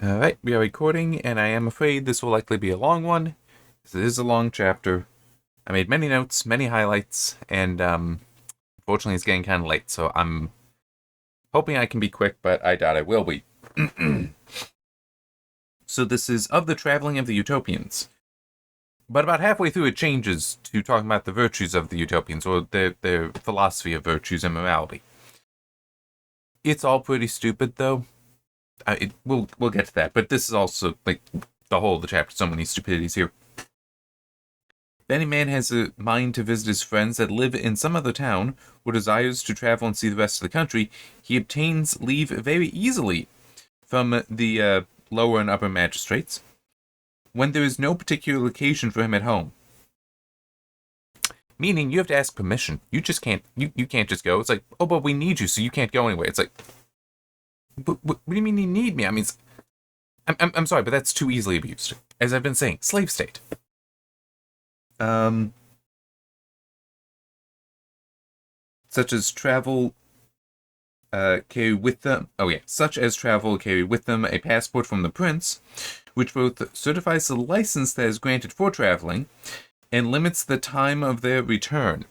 Alright, we are recording, and I am afraid this will likely be a long one. This is a long chapter. I made many notes, many highlights, and unfortunately it's getting kind of late, so I'm hoping I can be quick, but I doubt I will be. So this is Of the Traveling of the Utopians. But about halfway through it changes to talking about the virtues of the Utopians, or their philosophy of virtues and morality. It's all pretty stupid, though. We'll get to that, but this is also like the whole of the chapter. So many stupidities here. If any man has a mind to visit his friends that live in some other town, or desires to travel and see the rest of the country, he obtains leave very easily from the lower and upper magistrates, when there is no particular occasion for him at home. Meaning, you have to ask permission. You just can't. You can't just go. It's like, oh, but we need you, so you can't go anyway. It's like, what do you mean you need me? I mean, I'm sorry, but that's too easily abused. As I've been saying, slave state. Such as travel carry with them. Oh yeah, such as travel carry with them a passport from the prince, which both certifies the license that is granted for traveling, and limits the time of their return.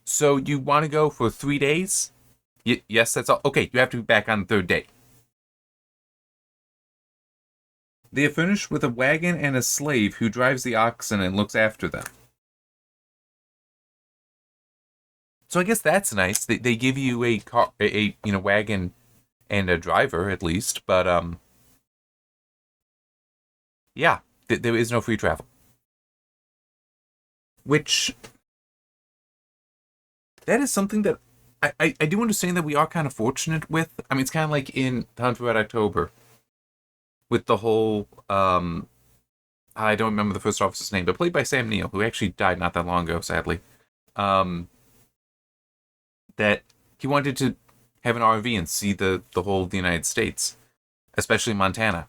So you want to go for 3 days? Yes, that's all. Okay, you have to be back on the third day. They are furnished with a wagon and a slave who drives the oxen and looks after them. So I guess that's nice. They give you a car, a wagon, and a driver at least. But yeah, there is no free travel. Which that is something that I do understand that we are kind of fortunate with. I mean, it's kind of like in The Hunt for Red October, with the whole I don't remember the first officer's name, but played by Sam Neill, who actually died not that long ago, sadly. That he wanted to have an RV and see the whole of the United States, especially Montana.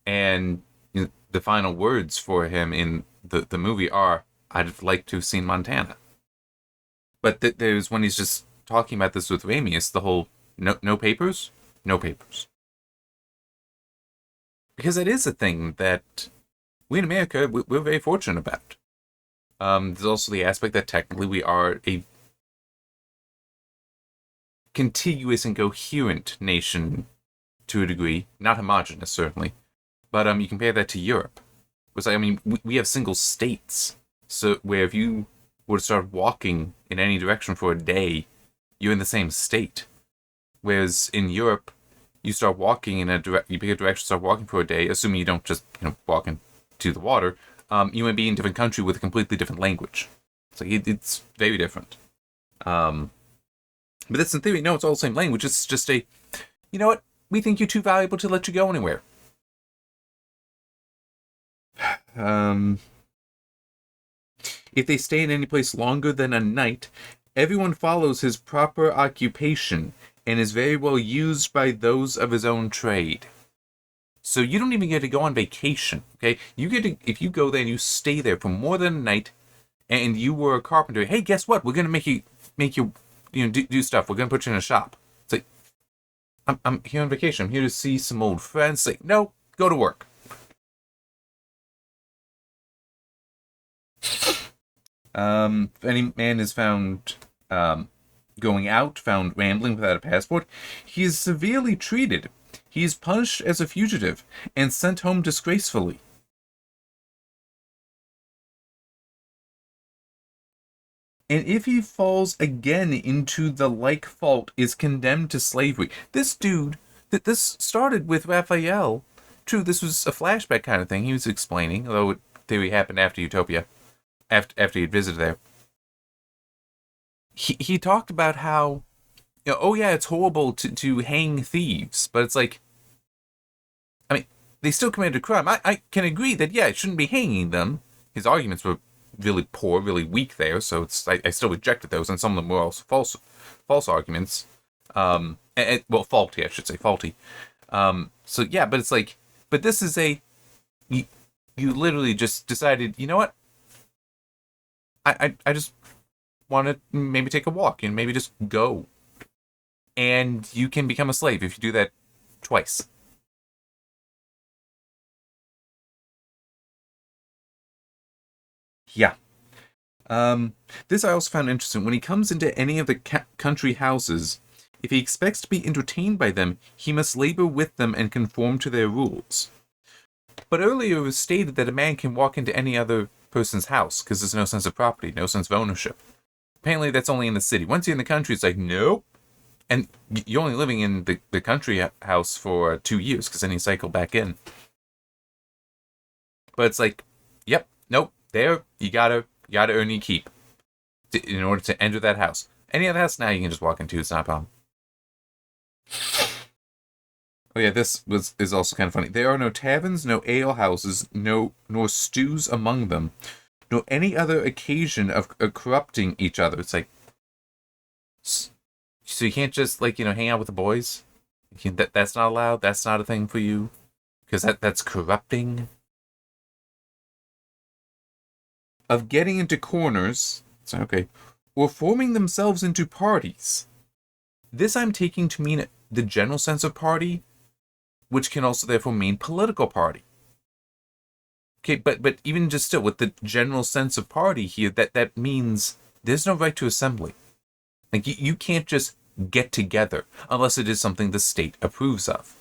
And the final words for him in the movie are, "I'd like to have seen Montana." But there's when he's just talking about this with Ramius, the whole no papers, no papers. Because it is a thing that we in America, we're very fortunate about. There's also the aspect that technically we are a contiguous and coherent nation to a degree. Not homogenous, certainly. But you compare that to Europe. Which, I mean, we have single states. So where if you were to start walking in any direction for a day, you're in the same state. Whereas in Europe, you start walking in you pick a direction, start walking for a day, assuming you don't just walk into the water. You might be in a different country with a completely different language. So it's very different. But that's in theory. No, it's all the same language. It's just you know what? We think you're too valuable to let you go anywhere. If they stay in any place longer than a night, everyone follows his proper occupation and is very well used by those of his own trade. So you don't even get to go on vacation, okay? You get to, if you go there and you stay there for more than a night, and you were a carpenter, hey, guess what? We're gonna make you do stuff. We're gonna put you in a shop. It's like, I'm here on vacation. I'm here to see some old friends. Like, no, go to work. If any man is found going out, found rambling without a passport, he is severely treated. He is punished as a fugitive and sent home disgracefully. And if he falls again into the like fault, is condemned to slavery. This dude, this started with Raphael. True, this was a flashback kind of thing he was explaining, although it theory happened after Utopia, after he'd visited there. He talked about how, oh yeah, it's horrible to hang thieves, but it's like, I mean, they still committed a crime. I can agree that, yeah, it shouldn't be hanging them. His arguments were really poor, really weak there, so I still rejected those, and some of them were also false arguments. Well, faulty, I should say, faulty. So yeah, but it's like, but this is you literally just decided, you know what? I just want to maybe take a walk and maybe just go. And you can become a slave if you do that twice. Yeah. This I also found interesting. When he comes into any of the country houses, if he expects to be entertained by them, he must labor with them and conform to their rules. But earlier it was stated that a man can walk into any other person's house because there's no sense of property, no sense of ownership. Apparently that's only in the city. Once you're in the country, it's like, nope. And you're only living in the country house for 2 years because then you cycle back in. But it's like, yep, nope, there, you gotta earn your keep in order to enter that house. Any other house now you can just walk into, it's not a problem. Oh yeah, this is also kind of funny. There are no taverns, no ale houses, nor stews among them, nor any other occasion of corrupting each other. It's like, so you can't just hang out with the boys. That's not allowed. That's not a thing for you, because that's corrupting. Of getting into corners, so okay, or forming themselves into parties. This I'm taking to mean the general sense of party, which can also therefore mean political party. Okay, but even just still, with the general sense of party here, that means there's no right to assembly. Like, you can't just get together unless it is something the state approves of.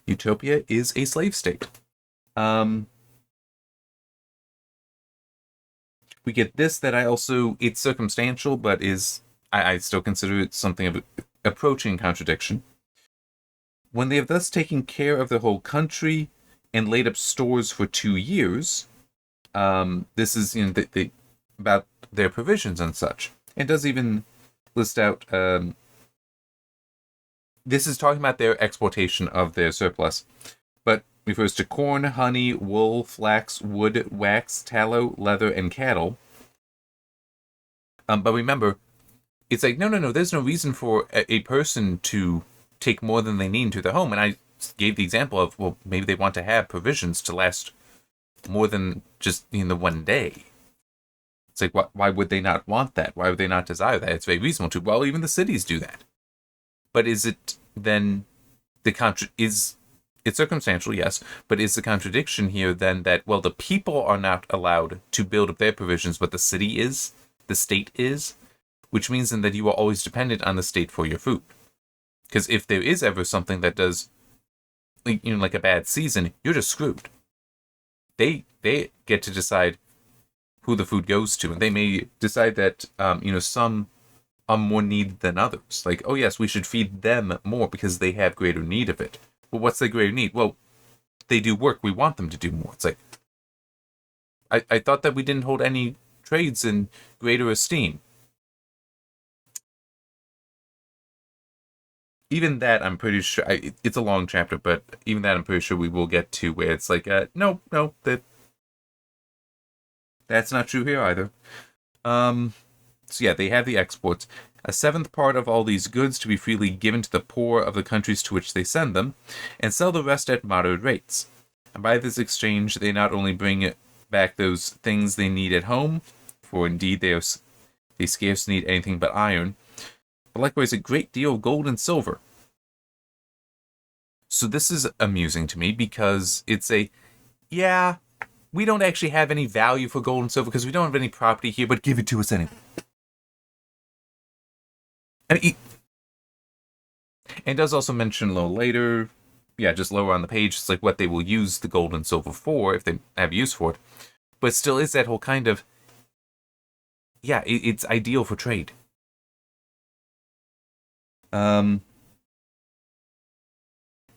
Utopia is a slave state. We get this that it's circumstantial, but I still consider it something of approaching contradiction. When they have thus taken care of the whole country and laid up stores for 2 years, this is about their provisions and such. It does even list out. This is talking about their exportation of their surplus, but refers to corn, honey, wool, flax, wood, wax, tallow, leather, and cattle. But remember, it's like, no, there's no reason for a person to take more than they need into their home. And I gave the example of, well, maybe they want to have provisions to last more than just one day. It's like, why would they not want that? Why would they not desire that? It's very reasonable to. Well, even the cities do that. But is it then it's circumstantial, yes, but is the contradiction here then that, well, the people are not allowed to build up their provisions, but the state is, which means then that you are always dependent on the state for your food. Because if there is ever something that does, like a bad season, you're just screwed. They get to decide who the food goes to, and they may decide that, some are more needed than others. Like, oh yes, we should feed them more because they have greater need of it. Well, what's their greater need? Well, they do work. We want them to do more. It's like, I thought that we didn't hold any trades in greater esteem. Even that, I'm pretty sure, it's a long chapter, but even that I'm pretty sure we will get to where it's like, no, that's not true here either. So yeah, they have the exports. A seventh part of all these goods to be freely given to the poor of the countries to which they send them, and sell the rest at moderate rates. And by this exchange, they not only bring back those things they need at home, for indeed they scarce need anything but iron, but likewise a great deal of gold and silver. So this is amusing to me because it's we don't actually have any value for gold and silver because we don't have any property here, but give it to us anyway. And it does also mention a little later, just lower on the page, it's like what they will use the gold and silver for, if they have use for it. But it still is that whole kind of, it's ideal for trade. But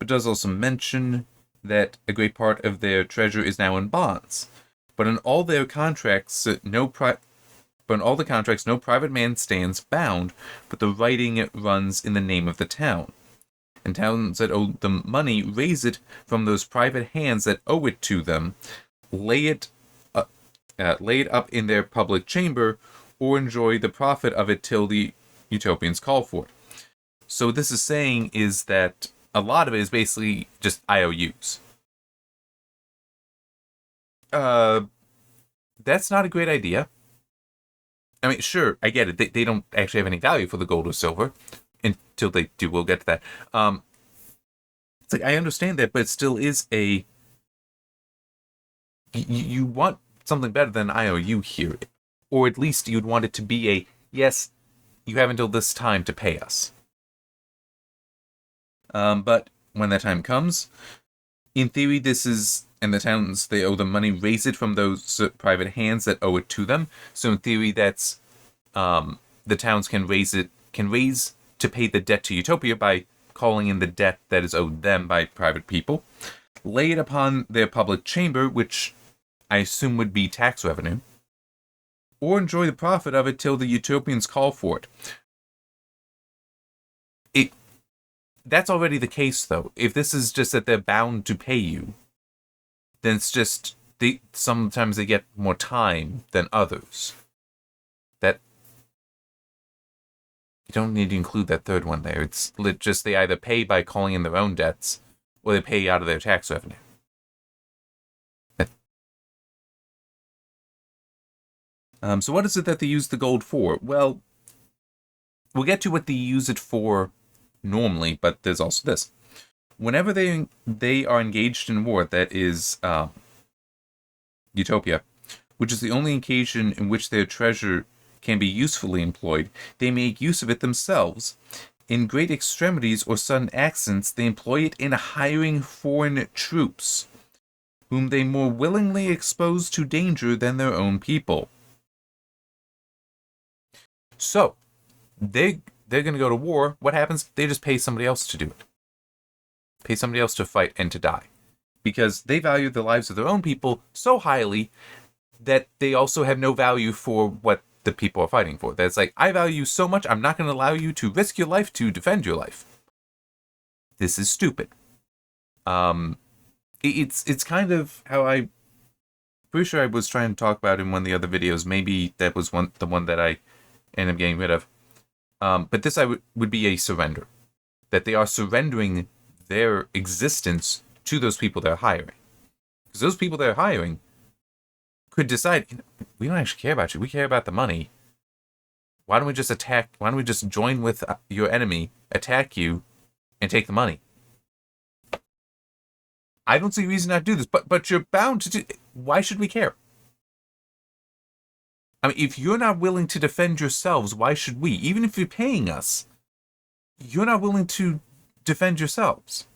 it does also mention that a great part of their treasure is now in bonds. But in all their contracts, no private man stands bound, but the writing runs in the name of the town. And towns that owe them money raise it from those private hands that owe it to them, lay it up in their public chamber, or enjoy the profit of it till the Utopians call for it. So what this is saying is that a lot of it is basically just IOUs. That's not a great idea. I mean, sure, I get it. They don't actually have any value for the gold or silver until they do. We'll get to that. It's like, I understand that, but it still is a... You want something better than IOU here. Or at least you'd want it to be a, yes, you have until this time to pay us. But when that time comes, in theory, this is... And the towns, they owe the money, raise it from those private hands that owe it to them. So in theory, that's... the towns can raise to pay the debt to Utopia by calling in the debt that is owed them by private people. Lay it upon their public chamber, which I assume would be tax revenue. Or enjoy the profit of it till the Utopians call for it. That's already the case, though. If this is just that they're bound to pay you, then it's just sometimes they get more time than others. That you don't need to include that third one there. It's just they either pay by calling in their own debts, or they pay out of their tax revenue. So what is it that they use the gold for? Well, we'll get to what they use it for normally, but there's also this. Whenever they are engaged in war, that is Utopia, which is the only occasion in which their treasure can be usefully employed, they make use of it themselves. In great extremities or sudden accidents, they employ it in hiring foreign troops, whom they more willingly expose to danger than their own people. So, they're going to go to war. What happens? They just pay somebody else to do it. Pay somebody else to fight and to die. Because they value the lives of their own people so highly that they also have no value for what the people are fighting for. That's like, I value you so much, I'm not going to allow you to risk your life to defend your life. This is stupid. It's kind of how I... Pretty sure I was trying to talk about in one of the other videos. Maybe that was the one that I ended up getting rid of. But this would be a surrender. That they are surrendering their existence to those people they're hiring. Because those people they're hiring could decide, we don't actually care about you, we care about the money. Why don't we just join with your enemy, attack you, and take the money? I don't see a reason not to do this, but you're bound to do... Why should we care? I mean, if you're not willing to defend yourselves, why should we? Even if you're paying us, you're not willing to defend yourselves.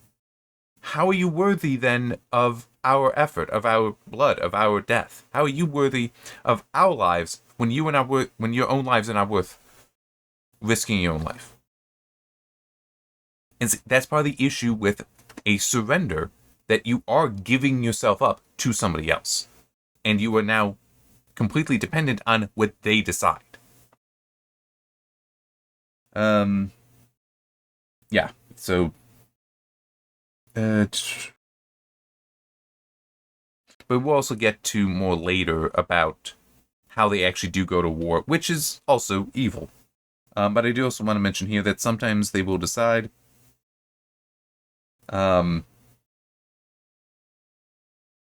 How are you worthy, then, of our effort, of our blood, of our death? How are you worthy of our lives when your own lives are not worth risking your own life? And that's part of the issue with a surrender, that you are giving yourself up to somebody else. And you are now completely dependent on what they decide. Yeah, so... but we'll also get to more later about how they actually do go to war, which is also evil. But I do also want to mention here that sometimes they will decide...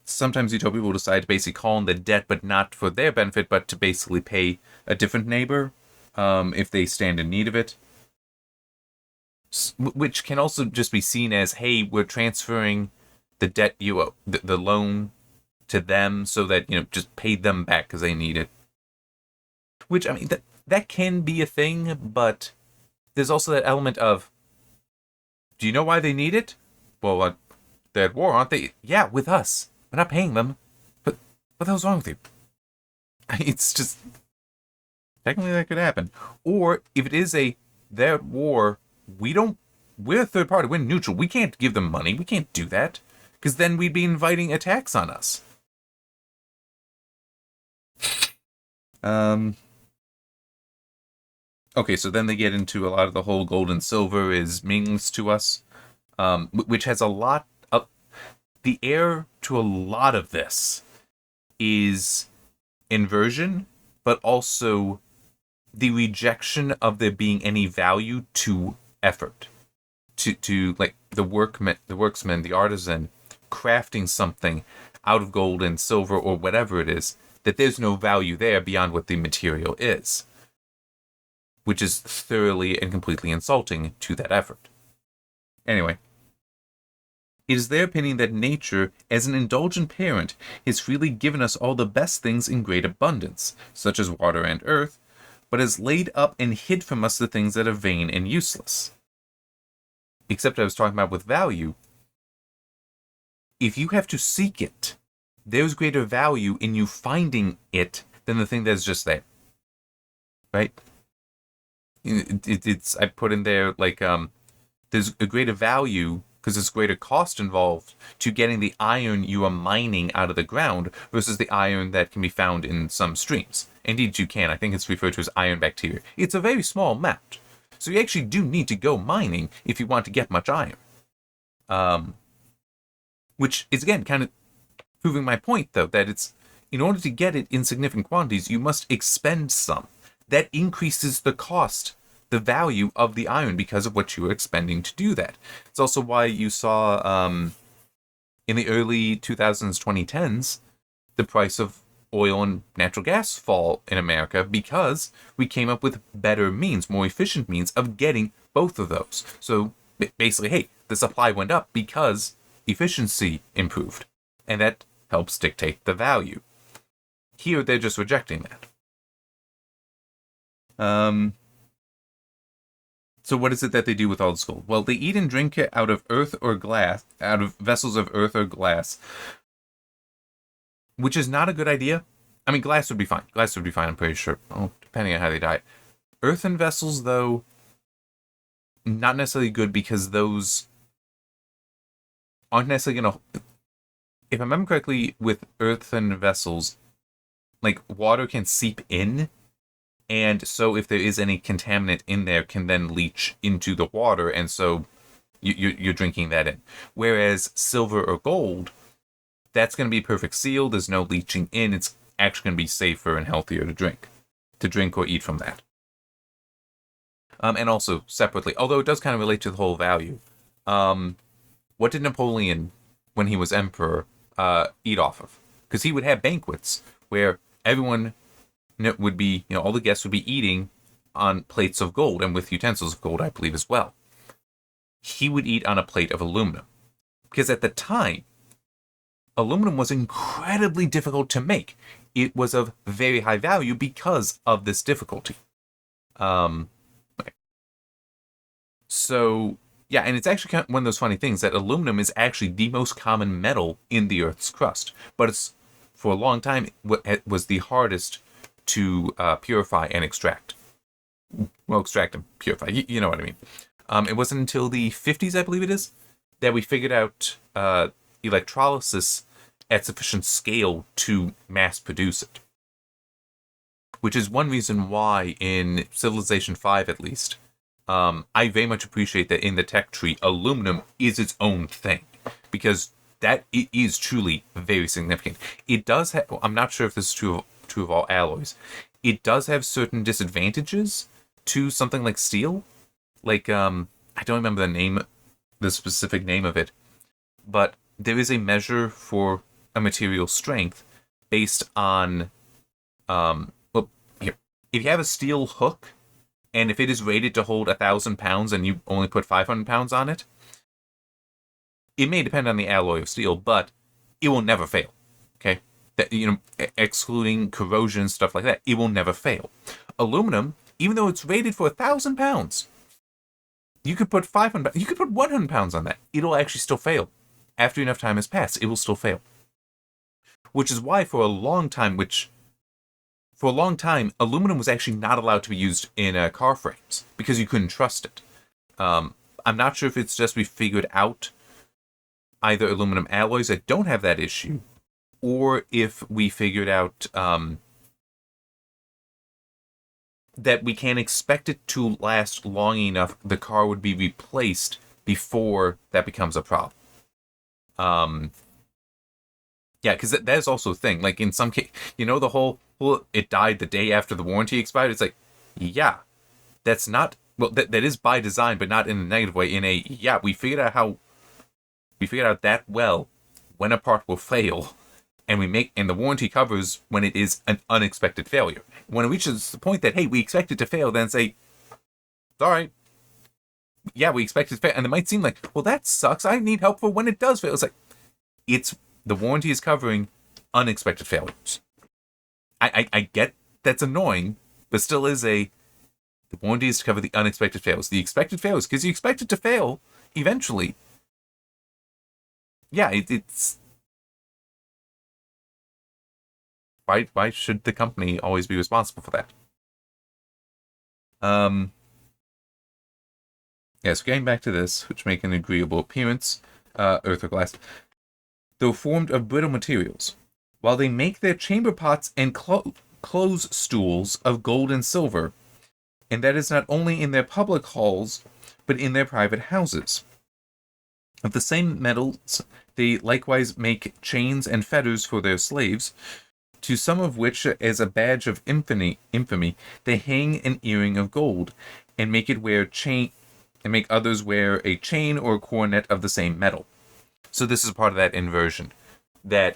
sometimes Utopia will decide to basically call in the debt, but not for their benefit, but to basically pay a different neighbor if they stand in need of it. Which can also just be seen as, hey, we're transferring the debt you owe, the loan to them, so that, just pay them back because they need it. Which, I mean, that can be a thing, but there's also that element of, do you know why they need it? Well, they're at war, aren't they? Yeah, with us. We're not paying them. But what the hell's wrong with you? It's just... Technically, that could happen. Or, if it is they're at war, we're a third party, we're neutral. We can't give them money. We can't do that. Because then we'd be inviting attacks on us. Okay, so then they get into a lot of the whole gold and silver is meaningless to us. Which has a lot of... The heir to a lot of this is inversion, but also the rejection of there being any value to effort. To like the worksman, the artisan, crafting something out of gold and silver or whatever it is, that there's no value there beyond what the material is, which is thoroughly and completely insulting to that effort. Anyway, it is their opinion that nature, as an indulgent parent, has freely given us all the best things in great abundance, such as water and earth, but has laid up and hid from us the things that are vain and useless. Except I was talking about with value. If you have to seek it, there's greater value in you finding it than the thing that's just there. Right? It's I put in there, like, there's a greater value, because there's greater cost involved, to getting the iron you are mining out of the ground versus the iron that can be found in some streams. Indeed, you can. I think it's referred to as iron bacteria. It's a very small amount. So you actually do need to go mining if you want to get much iron. Which is, again, kind of proving my point, though, that it's, in order to get it in significant quantities, you must expend some. That increases the cost, the value of the iron, because of what you are expending to do that. It's also why you saw in the early 2000s, 2010s, the price of oil and natural gas fall in America, because we came up with better means, more efficient means of getting both of those. So basically, hey, the supply went up because efficiency improved, and that helps dictate the value. Here, they're just rejecting that. So what is it that they do with all this gold? Well, they eat and drink it out of earth or glass, out of vessels of earth or glass, which is not a good idea. I mean, glass would be fine. Glass would be fine, I'm pretty sure. Oh, depending on how they die. Earthen vessels, though, not necessarily good, because those aren't necessarily going to... If I remember correctly, with earthen vessels, like, water can seep in, and so if there is any contaminant in there, can then leach into the water, and so you're drinking that in. Whereas silver or gold, that's going to be perfect seal. There's no leaching in. It's actually going to be safer and healthier to drink or eat from that. And also separately, although it does kind of relate to the whole value. What did Napoleon, when he was emperor, eat off of? Because he would have banquets where everyone would be, all the guests would be eating on plates of gold, and with utensils of gold, I believe, as well. He would eat on a plate of aluminum. Because at the time, aluminum was incredibly difficult to make. It was of very high value because of this difficulty. So, yeah, and it's actually kind of one of those funny things that aluminum is actually the most common metal in the Earth's crust. But it's, for a long time, it was the hardest to purify and extract. Well, extract and purify, you know what I mean. It wasn't until the 50s, I believe it is, that we figured out electrolysis at sufficient scale to mass produce it. Which is one reason why in Civilization 5, at least, I very much appreciate that in the tech tree, aluminum is its own thing. Because it is truly very significant. It does have, I'm not sure if this is true of all alloys, it does have certain disadvantages to something like steel. Like, I don't remember the specific name of it, but there is a measure for a material's strength based on, well, here, if you have a steel hook, and if it is rated to hold 1,000 pounds and you only put 500 pounds on it, it may depend on the alloy of steel, but it will never fail. Okay? That, excluding corrosion, stuff like that, it will never fail. Aluminum, even though it's rated for 1,000 pounds, you could put 500, you could put 100 pounds on that. It'll actually still fail. After enough time has passed, it will still fail. Which is why for a long time, aluminum was actually not allowed to be used in car frames because you couldn't trust it. I'm not sure if it's just we figured out either aluminum alloys that don't have that issue, or if we figured out that we can't expect it to last long enough, the car would be replaced before that becomes a problem. Yeah, because that is also a thing. Like, in some case, the whole, well, it died the day after the warranty expired. It's like, yeah, that's not, well, that is by design, but not in a negative way. We figured out that, well, when a part will fail, and the warranty covers when it is an unexpected failure. When it reaches the point that, hey, we expect it to fail, then say, all right, yeah, we expect it to fail. And it might seem like, well, that sucks. I need help for when it does fail. It's like, the warranty is covering unexpected failures. I get that's annoying, but still is the warranty is to cover the unexpected fails. The expected fails, because you expect it to fail eventually. Yeah, it's... Why should the company always be responsible for that? Yeah, so getting back to this, which make an agreeable appearance, earth or glass, though formed of brittle materials, while they make their chamber pots and close stools of gold and silver, and that is not only in their public halls, but in their private houses. Of the same metals, they likewise make chains and fetters for their slaves, to some of which, as a badge of infamy, they hang an earring of gold, and make others wear a chain or a coronet of the same metal. So this is part of that inversion, and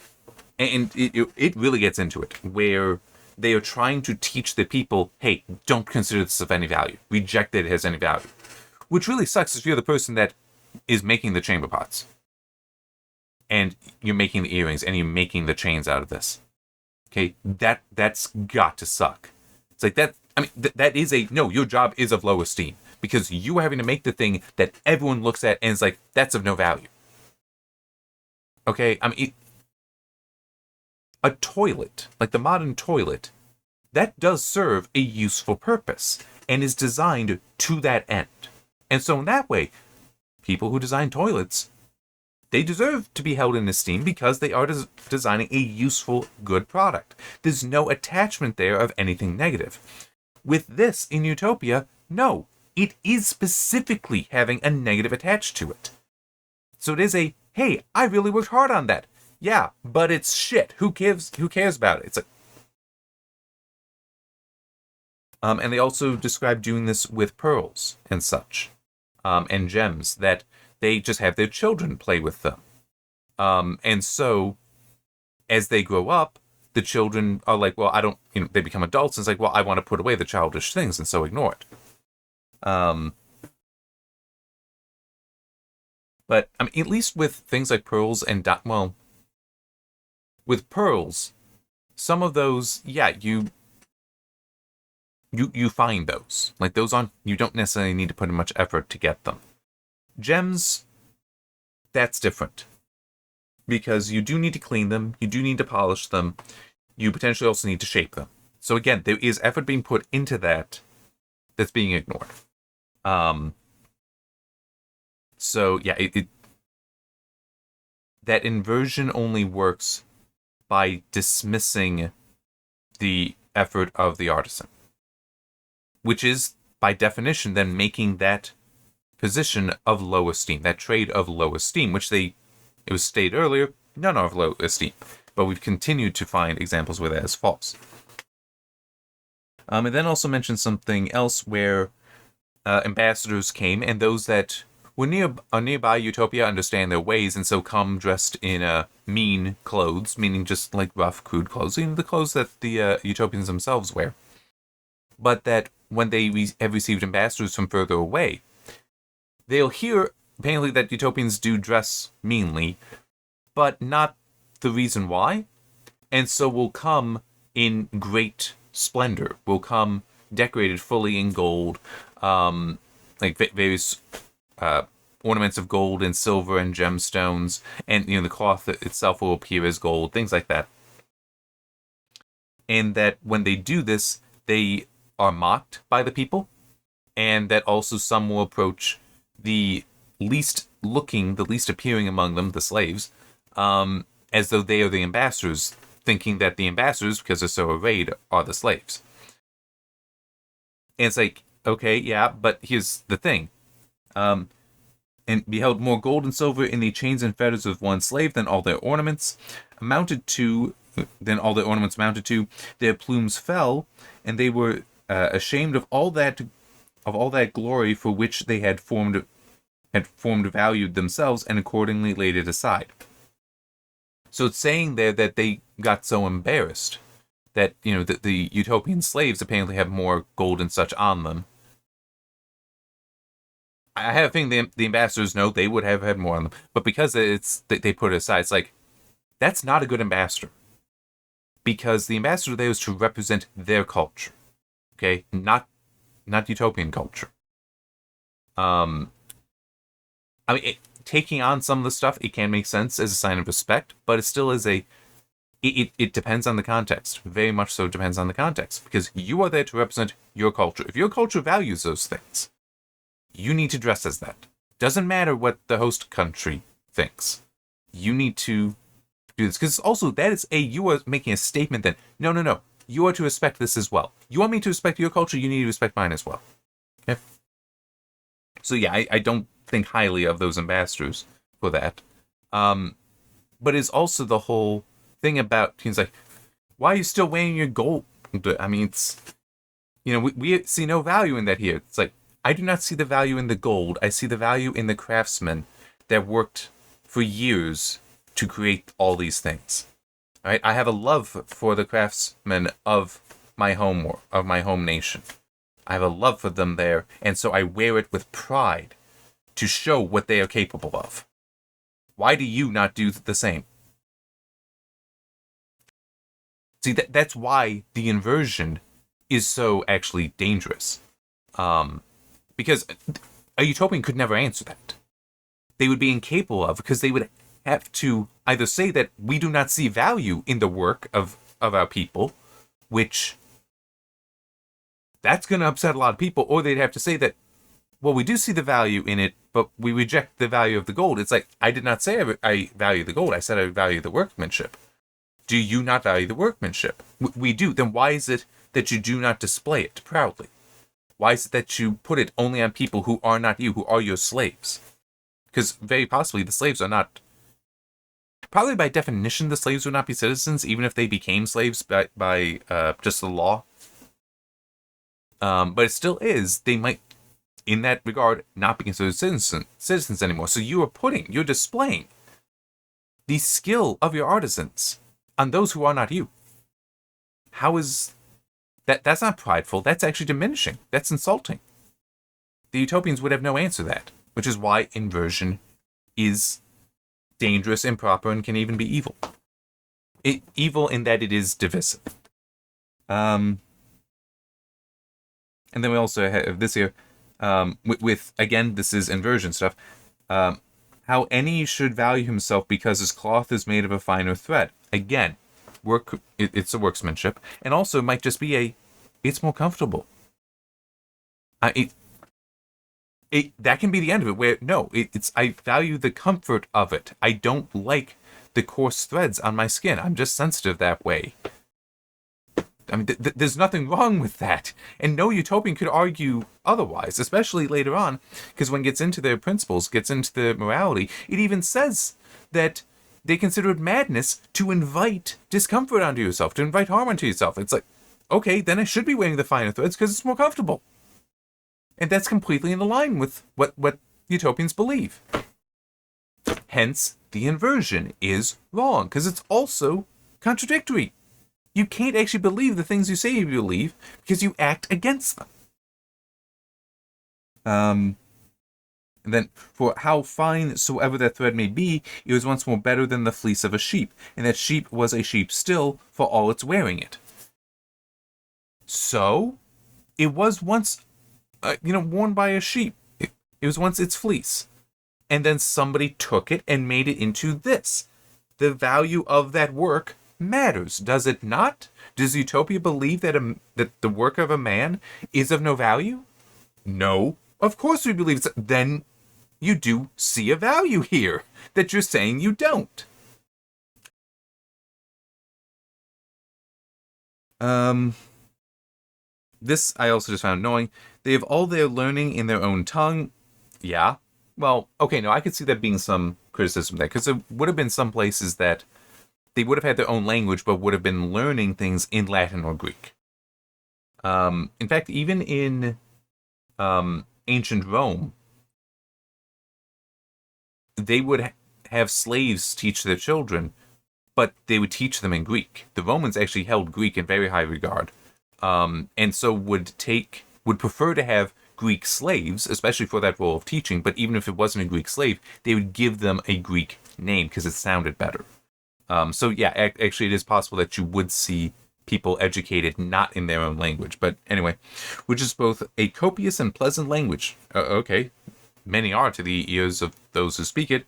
it really gets into it, where they are trying to teach the people, hey, don't consider this of any value. Reject that it has any value. Which really sucks if you're the person that is making the chamber pots. And you're making the earrings, and you're making the chains out of this. Okay, that's got to suck. It's like that. I mean, that is no. Your job is of low esteem because you are having to make the thing that everyone looks at and is like, that's of no value. Okay, I mean, a toilet, like the modern toilet, that does serve a useful purpose and is designed to that end. And so in that way, people who design toilets, they deserve to be held in esteem because they are designing a useful, good product. There's no attachment there of anything negative. With this in Utopia, no, it is specifically having a negative attached to it. So it is hey, I really worked hard on that. Yeah, but it's shit. Who cares about it? It's like, and they also describe doing this with pearls and such, and gems, that they just have their children play with them. And so, as they grow up, the children are like, well, I don't, they become adults, and it's like, well, I want to put away the childish things, and so ignore it. But, I mean, at least with things like pearls and, with pearls, some of those, yeah, you find those. Like, those you don't necessarily need to put in much effort to get them. Gems, that's different. Because you do need to clean them, you do need to polish them, you potentially also need to shape them. So again, there is effort being put into that's being ignored. So yeah, that inversion only works by dismissing the effort of the artisan, which is, by definition, then making that position of low esteem, that trade of low esteem, which it was stated earlier, none are of low esteem. But we've continued to find examples where that is false. And then also mentioned something else where ambassadors came, and those that were nearby Utopia understand their ways, and so come dressed in mean clothes, meaning just like rough, crude clothes, the clothes that the Utopians themselves wear. But that when they have received ambassadors from further away, they'll hear apparently that Utopians do dress meanly, but not the reason why, and so will come in great splendor, will come decorated fully in gold, like various ornaments of gold and silver and gemstones, and the cloth itself will appear as gold, things like that. And that when they do this, they are mocked by the people, and that also some will approach the least appearing among them, the slaves, as though they are the ambassadors, thinking that the ambassadors, because they're so arrayed, are the slaves. And it's like, okay, yeah, but here's the thing. And beheld more gold and silver in the chains and fetters of one slave than all their ornaments mounted to. Their plumes fell, and they were ashamed of all that glory for which they had valued themselves, and accordingly laid it aside. So it's saying there that they got so embarrassed that, the Utopian slaves apparently have more gold and such on them. I have a feeling the ambassadors know they would have had more on them, but because they put it aside, it's like, that's not a good ambassador. Because the ambassador there is to represent their culture, okay, not Utopian culture. Taking on some of the stuff, it can make sense as a sign of respect, but it still is it depends on the context. Very much so depends on the context, because you are there to represent your culture. If your culture values those things, you need to dress as that. Doesn't matter what the host country thinks. You need to do this, because also you are making a statement that no, you are to respect this as well. You want me to respect your culture, you need to respect mine as well. Okay. So yeah, I don't think highly of those ambassadors for that. But it's also the whole thing about things like, why are you still wearing your gold? I mean, it's, we see no value in that here. It's like, I do not see the value in the gold. I see the value in the craftsmen that worked for years to create all these things. All right? I have a love for the craftsmen of my home nation. I have a love for them there, and so I wear it with pride to show what they are capable of. Why do you not do the same? See, that's why the inversion is so actually dangerous. Because a Utopian could never answer that. They would be incapable of, because they would have to either say that we do not see value in the work of our people, which that's going to upset a lot of people, or they'd have to say that, well, we do see the value in it, but we reject the value of the gold. It's like, I did not say I value the gold. I said I value the workmanship. Do you not value the workmanship? We do. Then why is it that you do not display it proudly? Why is it that you put it only on people who are not you, who are your slaves? Because very possibly the slaves are not... Probably by definition, the slaves would not be citizens, even if they became slaves by just the law. But it still is. They might, in that regard, not be considered citizens anymore. So you're displaying the skill of your artisans on those who are not you. How is... That's not prideful. That's actually diminishing. That's insulting. The Utopians would have no answer to that, which is why inversion is dangerous, improper, and can even be evil. Evil in that it is divisive. And then we also have this here, with again, this is inversion stuff, how any should value himself because his cloth is made of a finer thread. Again, it's a workmanship, and also might just be it's more comfortable. That can be the end of it, where no, I value the comfort of it. I don't like the coarse threads on my skin. I'm just sensitive that way. I mean, there's nothing wrong with that. And no Utopian could argue otherwise, especially later on, because when it gets into their principles, gets into the morality, it even says that they consider it madness to invite discomfort onto yourself, to invite harm onto yourself. It's like, okay, then I should be wearing the finer threads because it's more comfortable. And that's completely in line with what Utopians believe. Hence, the inversion is wrong, because it's also contradictory. You can't actually believe the things you say you believe because you act against them. And then, for how fine soever that thread may be, it was once more better than the fleece of a sheep, and that sheep was a sheep still, for all its wearing it. So, it was once, worn by a sheep. It was once its fleece. And then somebody took it and made it into this. The value of that work matters, does it not? Does Utopia believe that the work of a man is of no value? No. Of course we believe so. Then you do see a value here that you're saying you don't. This I also just found annoying. They have all their learning in their own tongue. Yeah. Well, okay, no, I could see that being some criticism there, because there would have been some places that they would have had their own language, but would have been learning things in Latin or Greek. In fact, even in ancient Rome, they would have slaves teach their children but they would teach them in Greek. The Romans actually held Greek in very high regard, and so would prefer to have Greek slaves, especially for that role of teaching, but even if it wasn't a Greek slave, they would give them a Greek name because it sounded better. So yeah, actually it is possible that you would see people educated not in their own language. But anyway, which is both a copious and pleasant language. Okay, many are to the ears of those who speak it,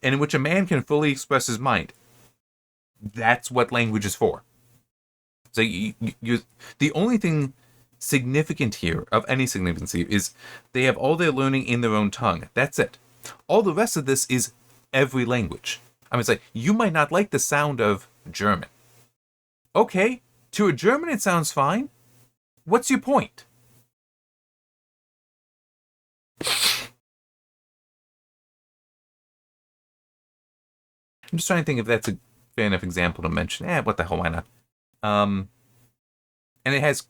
and in which a man can fully express his mind. That's what language is for. So the only thing significant here, of any significance here, is they have all their learning in their own tongue. That's it. All the rest of this is every language. I mean, it's like, you might not like the sound of German. Okay, to a German it sounds fine. What's your point? I'm just trying to think if that's a fair enough example to mention. What the hell, why not? And it has,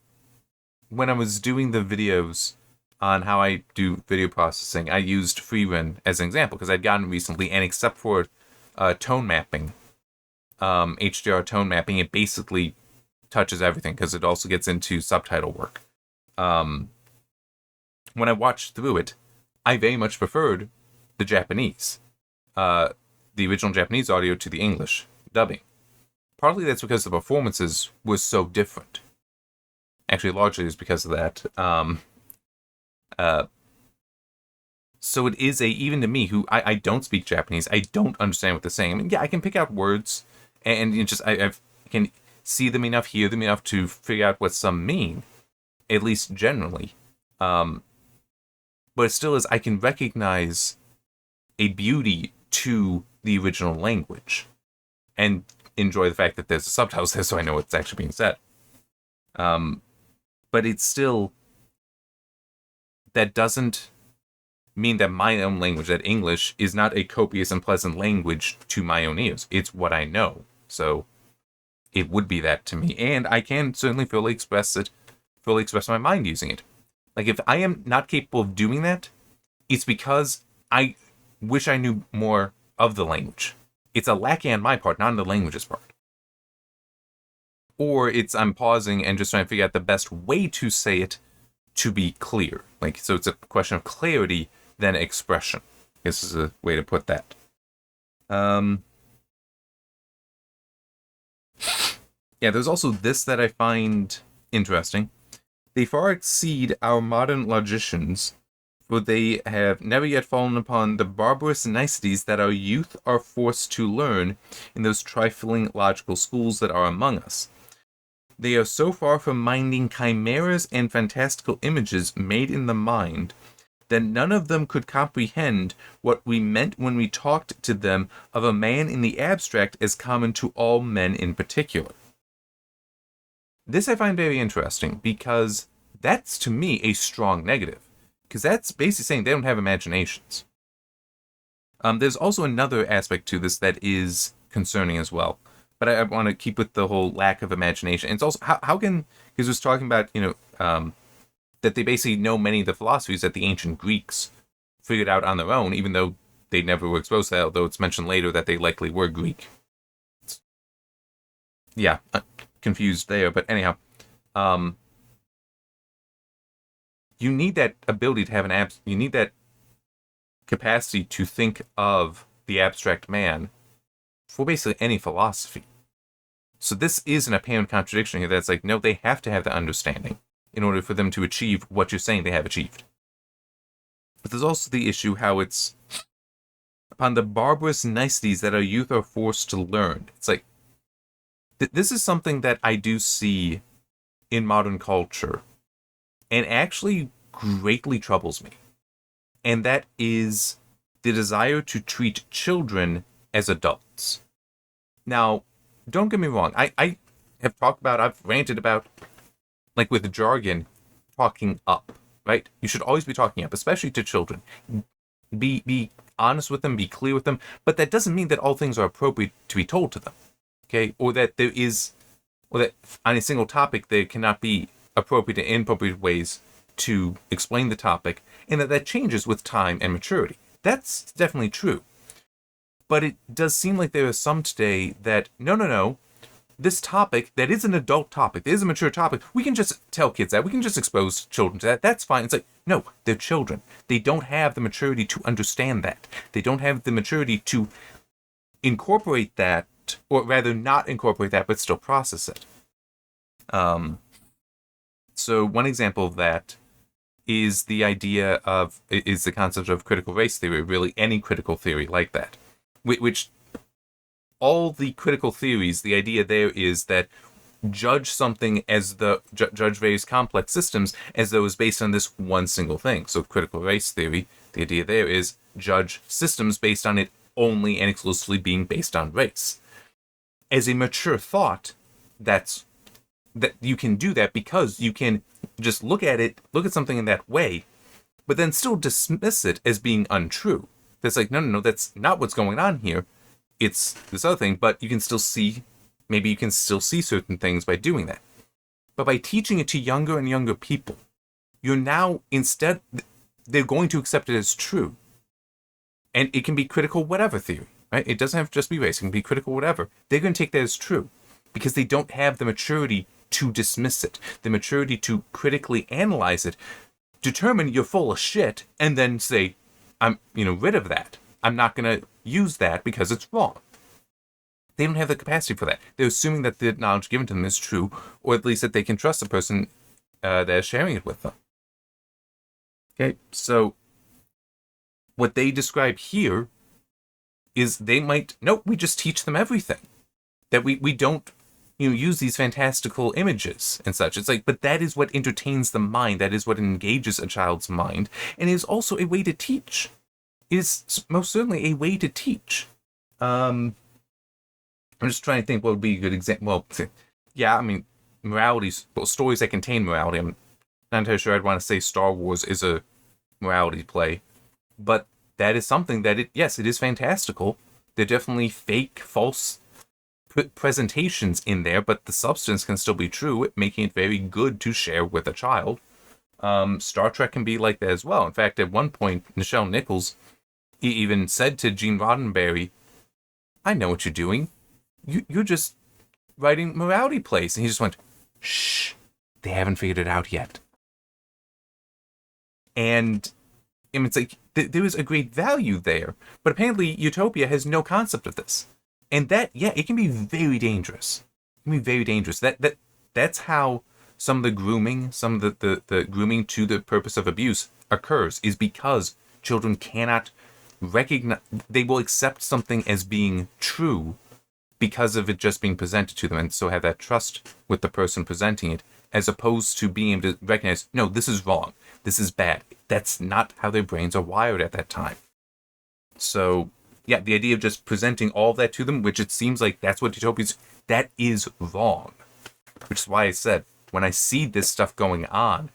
when I was doing the videos on how I do video processing, I used FreeRun as an example because I'd gotten recently, and except for tone mapping, HDR tone mapping, it basically touches everything because it also gets into subtitle work. When I watched through it, I very much preferred the Japanese, the original Japanese audio to the English dubbing. Partly that's because the performances were so different. Actually, largely it's because of that. So it is even to me, who I don't speak Japanese, I don't understand what they're saying. I mean, yeah, I can pick out words, and I can see them enough, hear them enough to figure out what some mean, at least generally. But it still is, I can recognize a beauty to the original language, and enjoy the fact that there's subtitles there so I know what's actually being said. But it's still, that doesn't mean that my own language, that English, is not a copious and pleasant language to my own ears. It's what I know. So it would be that to me. And I can certainly fully express my mind using it. Like, if I am not capable of doing that, it's because I wish I knew more of the language. It's a lacking on my part, not on the language's part. Or I'm pausing and just trying to figure out the best way to say it to be clear. Like, so it's a question of clarity than expression. This is a way to put that. Yeah, there's also this that I find interesting. They far exceed our modern logicians, for they have never yet fallen upon the barbarous niceties that our youth are forced to learn in those trifling logical schools that are among us. They are so far from minding chimeras and fantastical images made in the mind, that none of them could comprehend what we meant when we talked to them of a man in the abstract as common to all men in particular. This I find very interesting, because that's, to me, a strong negative. Because that's basically saying they don't have imaginations. There's also another aspect to this that is concerning as well. But I want to keep with the whole lack of imagination. And it's also, how can, because it was talking about, that they basically know many of the philosophies that the ancient Greeks figured out on their own, even though they never were exposed to that, although it's mentioned later that they likely were Greek. Yeah, confused there, but anyhow. You need that ability to have you need that capacity to think of the abstract man for basically any philosophy. So this is an apparent contradiction here that's like, no, they have to have the understanding in order for them to achieve what you're saying they have achieved. But there's also the issue how it's upon the barbarous niceties that our youth are forced to learn. It's like, this is something that I do see in modern culture, and actually greatly troubles me. And that is the desire to treat children as adults. Now, don't get me wrong, I have talked about, I've ranted about, like with jargon, talking up, right? You should always be talking up, especially to children. Be honest with them, be clear with them, but that doesn't mean that all things are appropriate to be told to them, okay? Or that on a single topic there cannot be appropriate and inappropriate ways to explain the topic, and that changes with time and maturity. That's definitely true. But it does seem like there are some today that, no, this topic, that is an adult topic, that is a mature topic, we can just tell kids that, we can just expose children to that, that's fine. It's like, no, they're children. They don't have the maturity to understand that. They don't have the maturity to incorporate that, or rather not incorporate that, but still process it. So one example of that is the concept of critical race theory, really any critical theory like that, which all the critical theories, the idea there is that judge various complex systems as though it's based on this one single thing. So critical race theory, the idea there is judge systems based on it only and exclusively being based on race. As a mature thought, that you can do that because you can just look at something in that way, but then still dismiss it as being untrue. That's like, no, that's not what's going on here. It's this other thing, but you can still see certain things by doing that. But by teaching it to younger and younger people, you're now they're going to accept it as true. And it can be critical whatever theory, right? It doesn't have to just be race. It can be critical whatever. They're going to take that as true because they don't have the maturity to dismiss it, the maturity to critically analyze it, determine you're full of shit, and then say, I'm rid of that. I'm not going to use that because it's wrong. They don't have the capacity for that. They're assuming that the knowledge given to them is true, or at least that they can trust the person that is sharing it with them. Okay, so what they describe here is we just teach them everything. That we don't use these fantastical images and such. It's like, but that is what entertains the mind. That is what engages a child's mind. And it is also a way to teach. It is most certainly a way to teach. I'm just trying to think what would be a good example. Well, yeah, I mean, stories that contain morality. I'm not entirely sure I'd want to say Star Wars is a morality play. But that is something that it is fantastical. They're definitely fake, false presentations in there, but the substance can still be true, making it very good to share with a child. Star Trek can be like that as well. In fact, at one point, Nichelle Nichols even said to Gene Roddenberry, I know what you're doing. You're just writing morality plays. And he just went, shh, they haven't figured it out yet. And it's like, there is a great value there. But apparently, Utopia has no concept of this. And that, it can be very dangerous. It can be very dangerous. That's how some of the grooming, the grooming to the purpose of abuse occurs, is because children cannot recognize, they will accept something as being true because of it just being presented to them, and so have that trust with the person presenting it, as opposed to being able to recognize, no, this is wrong, this is bad. That's not how their brains are wired at that time. So, the idea of just presenting all of that to them, which it seems like that's what Utopians, that is wrong. Which is why I said, when I see this stuff going on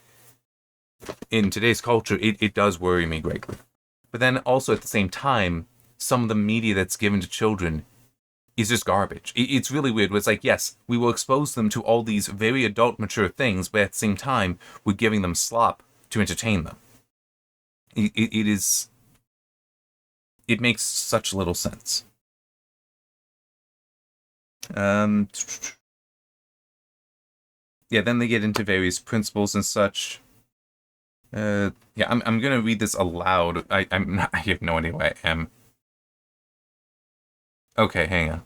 in today's culture, it does worry me greatly. But then also at the same time, some of the media that's given to children is just garbage. It's really weird. It's like, yes, we will expose them to all these very adult, mature things, but at the same time, we're giving them slop to entertain them. It makes such little sense. Then they get into various principles and such. I'm gonna read this aloud. I have no idea where I am. Okay, hang on.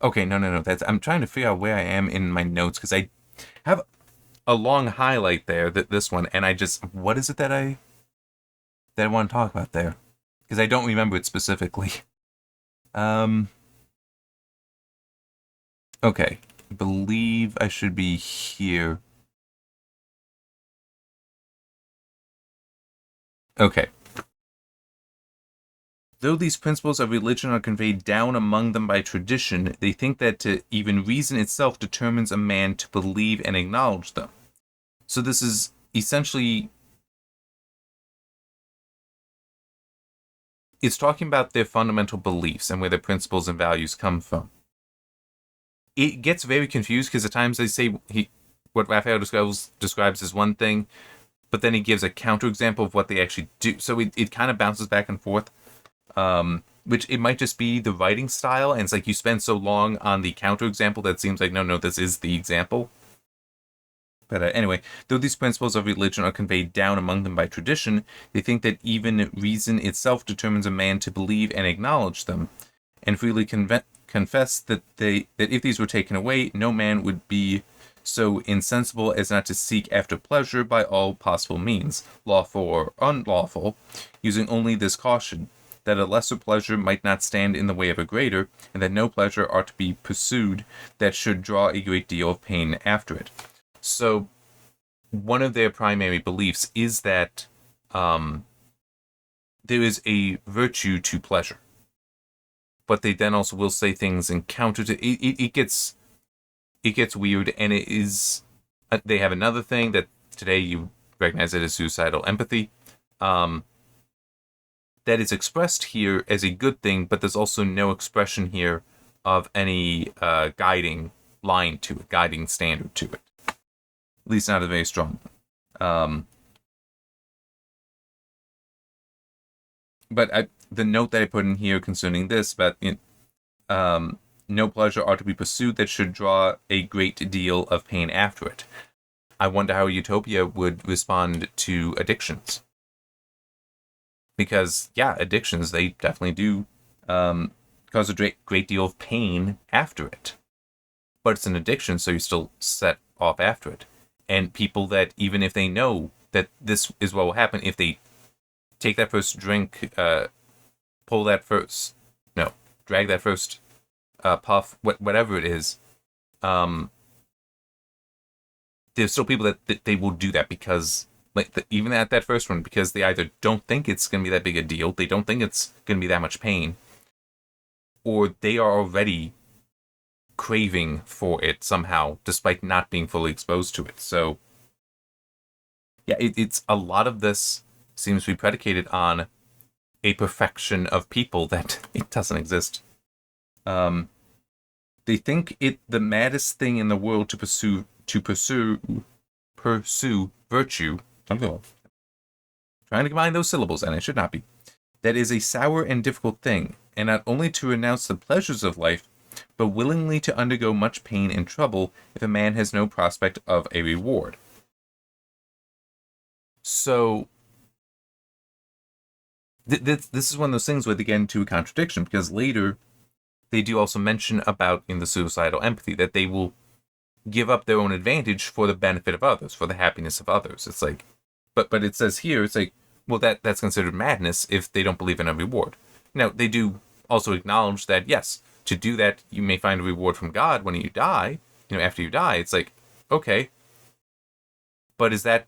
Okay, no. I'm trying to figure out where I am in my notes, because I have a long highlight there, this one, and what is it that I want to talk about there? Because I don't remember it specifically. Okay, I believe I should be here. Okay. Though these principles of religion are conveyed down among them by tradition, they think that even reason itself determines a man to believe and acknowledge them. So this is essentially, it's talking about their fundamental beliefs and where their principles and values come from. It gets very confused because at times they say what Raphael describes as one thing, but then he gives a counterexample of what they actually do. So it kind of bounces back and forth, which it might just be the writing style, and it's like you spend so long on the counterexample that it seems like, no, this is the example. But anyway, though these principles of religion are conveyed down among them by tradition, they think that even reason itself determines a man to believe and acknowledge them, and freely confess that if these were taken away, no man would be so insensible as not to seek after pleasure by all possible means, lawful or unlawful, using only this caution, that a lesser pleasure might not stand in the way of a greater, and that no pleasure ought to be pursued that should draw a great deal of pain after it. So, one of their primary beliefs is that there is a virtue to pleasure. But they then also will say things in counter to it. It gets weird, and it is. They have another thing that today you recognize it as suicidal empathy. That is expressed here as a good thing, but there's also no expression here of any guiding line to it, guiding standard to it. At least not a very strong one. But the note that I put in here concerning this, about no pleasure ought to be pursued that should draw a great deal of pain after it. I wonder how Utopia would respond to addictions. Because, yeah, addictions, they definitely do cause a great deal of pain after it. But it's an addiction, so you're still set off after it. And people that, even if they know that this is what will happen, if they take that first drink, drag that first puff, whatever it is, there's still people that they will do that because, even at that first one, because they either don't think it's going to be that big a deal, they don't think it's going to be that much pain, or they are already craving for it somehow, despite not being fully exposed to it. So, yeah, it's a lot of this seems to be predicated on a perfection of people that it doesn't exist. They think it the maddest thing in the world to pursue virtue. I'm trying to combine those syllables, and I should not be. That is a sour and difficult thing, and not only to renounce the pleasures of life, but willingly to undergo much pain and trouble if a man has no prospect of a reward. So, this is one of those things where they get into a contradiction, because later they do also mention about in the suicidal empathy that they will give up their own advantage for the benefit of others, for the happiness of others. It's like, but it says here, it's like, well, that's considered madness if they don't believe in a reward. Now, they do also acknowledge that, yes, to do that, you may find a reward from God when you die, after you die. It's like, okay, but is that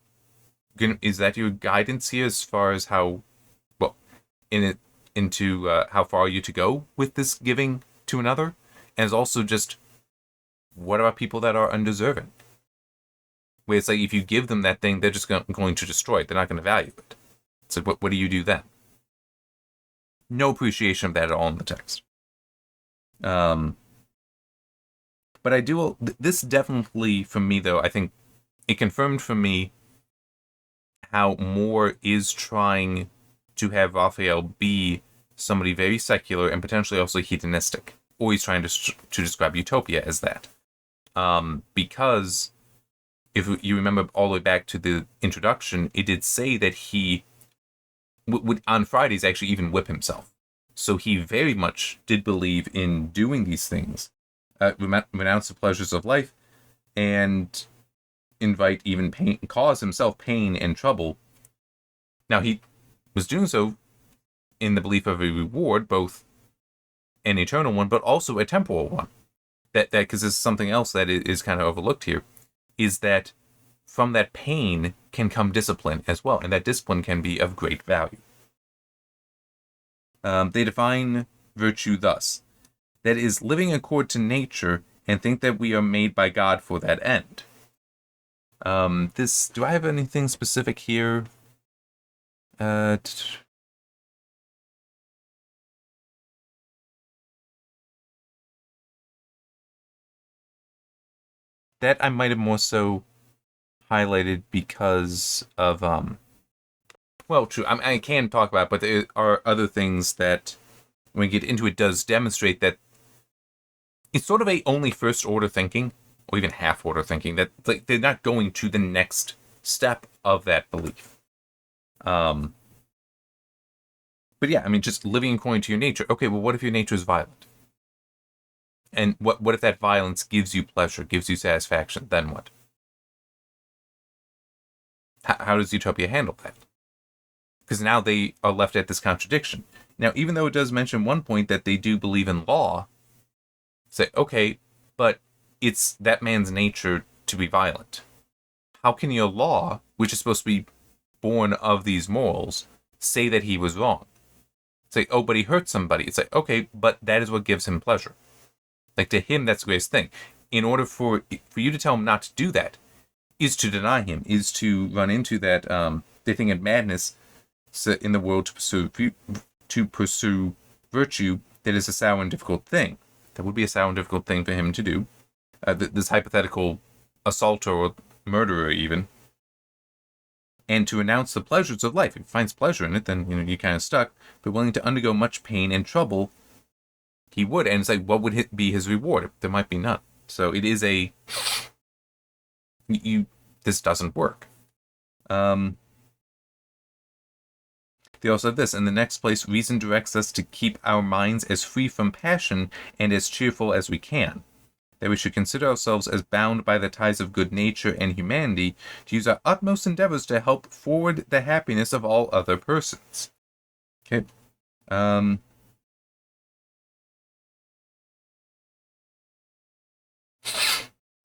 your guidance here as far as how, well, into how far you to go with this giving to another? And it's also just, what about people that are undeserving? Where it's like, if you give them that thing, they're just going to destroy it. They're not going to value it. So what do you do then? No appreciation of that at all in the text. But I do, this definitely, for me though, I think it confirmed for me how Moore is trying to have Raphael be somebody very secular and potentially also hedonistic. Or he's trying to describe Utopia as that. Because if you remember all the way back to the introduction, it did say that he would on Fridays actually even whip himself. So he very much did believe in doing these things, renounce the pleasures of life, and invite even pain, cause himself pain and trouble. Now he was doing so in the belief of a reward, both an eternal one, but also a temporal one. That because this is something else that is kind of overlooked here, is that from that pain can come discipline as well, and that discipline can be of great value. They define virtue thus: that is, living accord to nature and think that we are made by God for that end. Do I have anything specific here? That I might have more so highlighted because of well, true. I can talk about it, but there are other things that, when we get into it, does demonstrate that it's sort of a only first order thinking, or even half order thinking, that like they're not going to the next step of that belief. But yeah, I mean, just living according to your nature. Okay, well, what if your nature is violent? And what if that violence gives you pleasure, gives you satisfaction? Then what? How does Utopia handle that? Because now they are left at this contradiction. Now, even though it does mention one point that they do believe in law, say, okay, but it's that man's nature to be violent. How can your law, which is supposed to be born of these morals, say that he was wrong? Say, oh, but he hurt somebody. It's like, okay, but that is what gives him pleasure. Like, to him, that's the greatest thing. In order for you to tell him not to do that, is to deny him, is to run into that, they think in madness, in the world to pursue virtue, that is a sour and difficult thing. That would be a sour and difficult thing for him to do. This hypothetical assaulter or murderer, even. And to renounce the pleasures of life. If he finds pleasure in it, then you're kind of stuck. But willing to undergo much pain and trouble, he would. And it's like, what would be his reward? There might be none. So it is a... this doesn't work. They also have this. In the next place, reason directs us to keep our minds as free from passion and as cheerful as we can. That we should consider ourselves as bound by the ties of good nature and humanity to use our utmost endeavors to help forward the happiness of all other persons. Okay.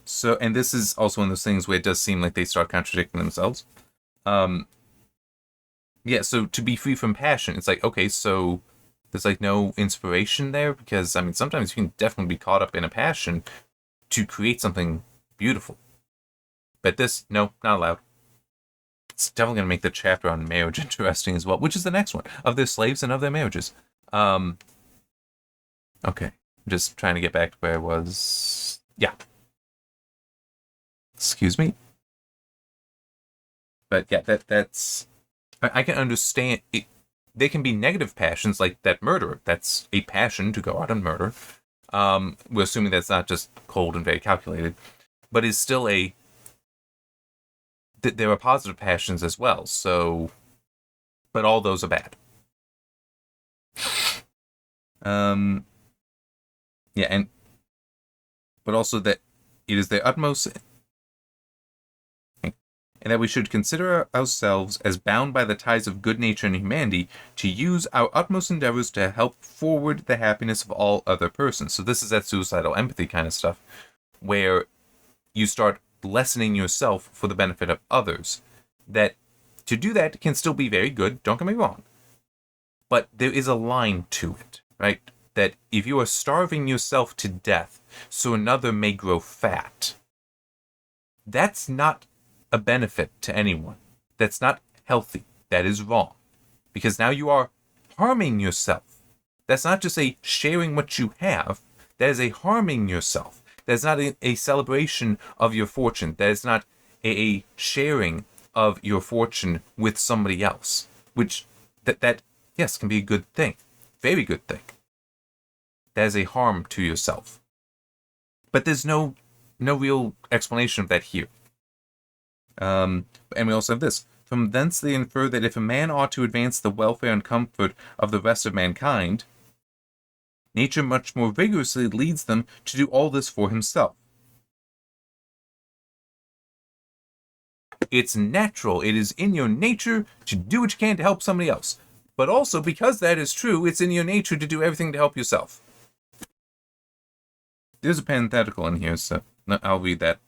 So, and this is also one of those things where it does seem like they start contradicting themselves. Yeah, so to be free from passion, it's like, okay, so there's like no inspiration there, because I mean, sometimes you can definitely be caught up in a passion to create something beautiful. But this, no, not allowed. It's definitely going to make the chapter on marriage interesting as well, which is the next one, of their slaves and of their marriages. Okay, I'm just trying to get back to where I was. Yeah. Excuse me? But yeah, that's... I can understand it. They can be negative passions, like that murder. That's a passion to go out and murder. We're assuming that's not just cold and very calculated, but is still there are positive passions as well. So, but all those are bad. Yeah, but also that it is their utmost. And that we should consider ourselves as bound by the ties of good nature and humanity to use our utmost endeavors to help forward the happiness of all other persons. So this is that suicidal empathy kind of stuff, where you start lessening yourself for the benefit of others. That to do that can still be very good, don't get me wrong. But there is a line to it, right? That if you are starving yourself to death so another may grow fat, that's not a benefit to anyone. That's not healthy. That is wrong. Because now you are harming yourself. That's not just a sharing what you have. That is a harming yourself. That's not a celebration of your fortune. That is not a sharing of your fortune with somebody else. Which, that yes, can be a good thing. Very good thing. That is a harm to yourself. But there's no real explanation of that here. And we also have this. From thence they infer that if a man ought to advance the welfare and comfort of the rest of mankind, nature much more vigorously leads them to do all this for himself. It's natural. It is in your nature to do what you can to help somebody else. But also, because that is true, it's in your nature to do everything to help yourself. There's a parenthetical in here, so I'll read that.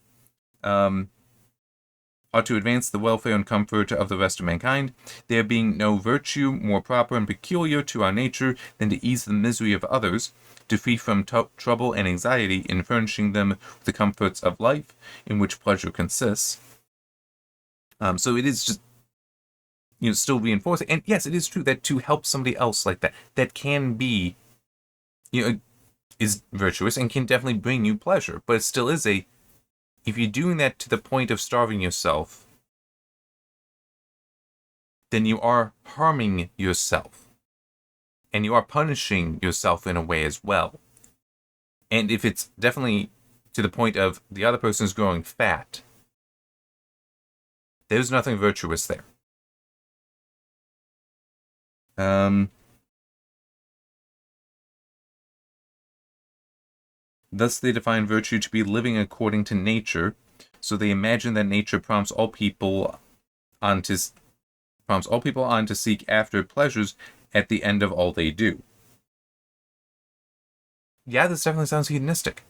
Ought to advance the welfare and comfort of the rest of mankind, there being no virtue more proper and peculiar to our nature than to ease the misery of others, to free from trouble and anxiety in furnishing them with the comforts of life, in which pleasure consists. So it is just, still reinforcing. And yes, it is true that to help somebody else like that can be, is virtuous and can definitely bring you pleasure, but it still is if you're doing that to the point of starving yourself, then you are harming yourself. And you are punishing yourself in a way as well. And if it's definitely to the point of the other person is growing fat, there's nothing virtuous there. Thus they define virtue to be living according to nature, so they imagine that nature prompts all people on to seek after pleasures at the end of all they do. Yeah, this definitely sounds hedonistic.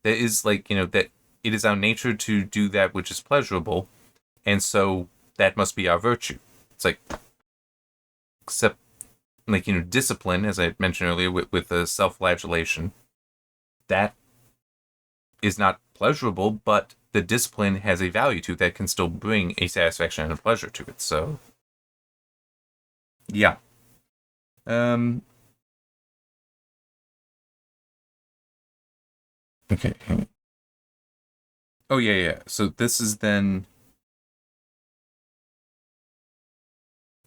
There is, like, that it is our nature to do that which is pleasurable, and so that must be our virtue. It's like, except, like, discipline, as I mentioned earlier, with the self-flagellation, that is not pleasurable, but the discipline has a value to it that can still bring a satisfaction and a pleasure to it. So, yeah. Okay. Oh, yeah. So this is then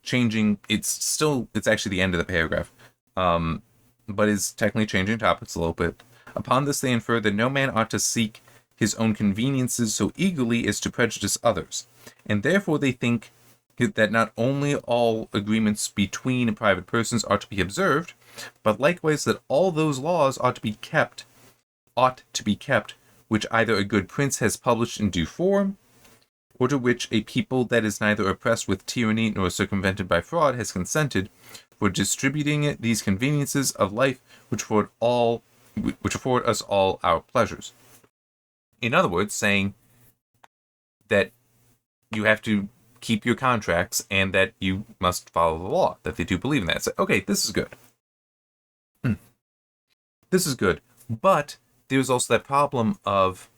changing. It's actually the end of the paragraph. But is technically changing topics a little bit. Upon this, they infer that no man ought to seek his own conveniences so eagerly as to prejudice others, and therefore they think that not only all agreements between private persons are to be observed, but likewise that all those laws ought to be kept, which either a good prince has published in due form, or to which a people that is neither oppressed with tyranny nor circumvented by fraud has consented, for distributing these conveniences of life which afford us all our pleasures. In other words, saying that you have to keep your contracts and that you must follow the law, that they do believe in that. So, okay, this is good. This is good. But there's also that problem of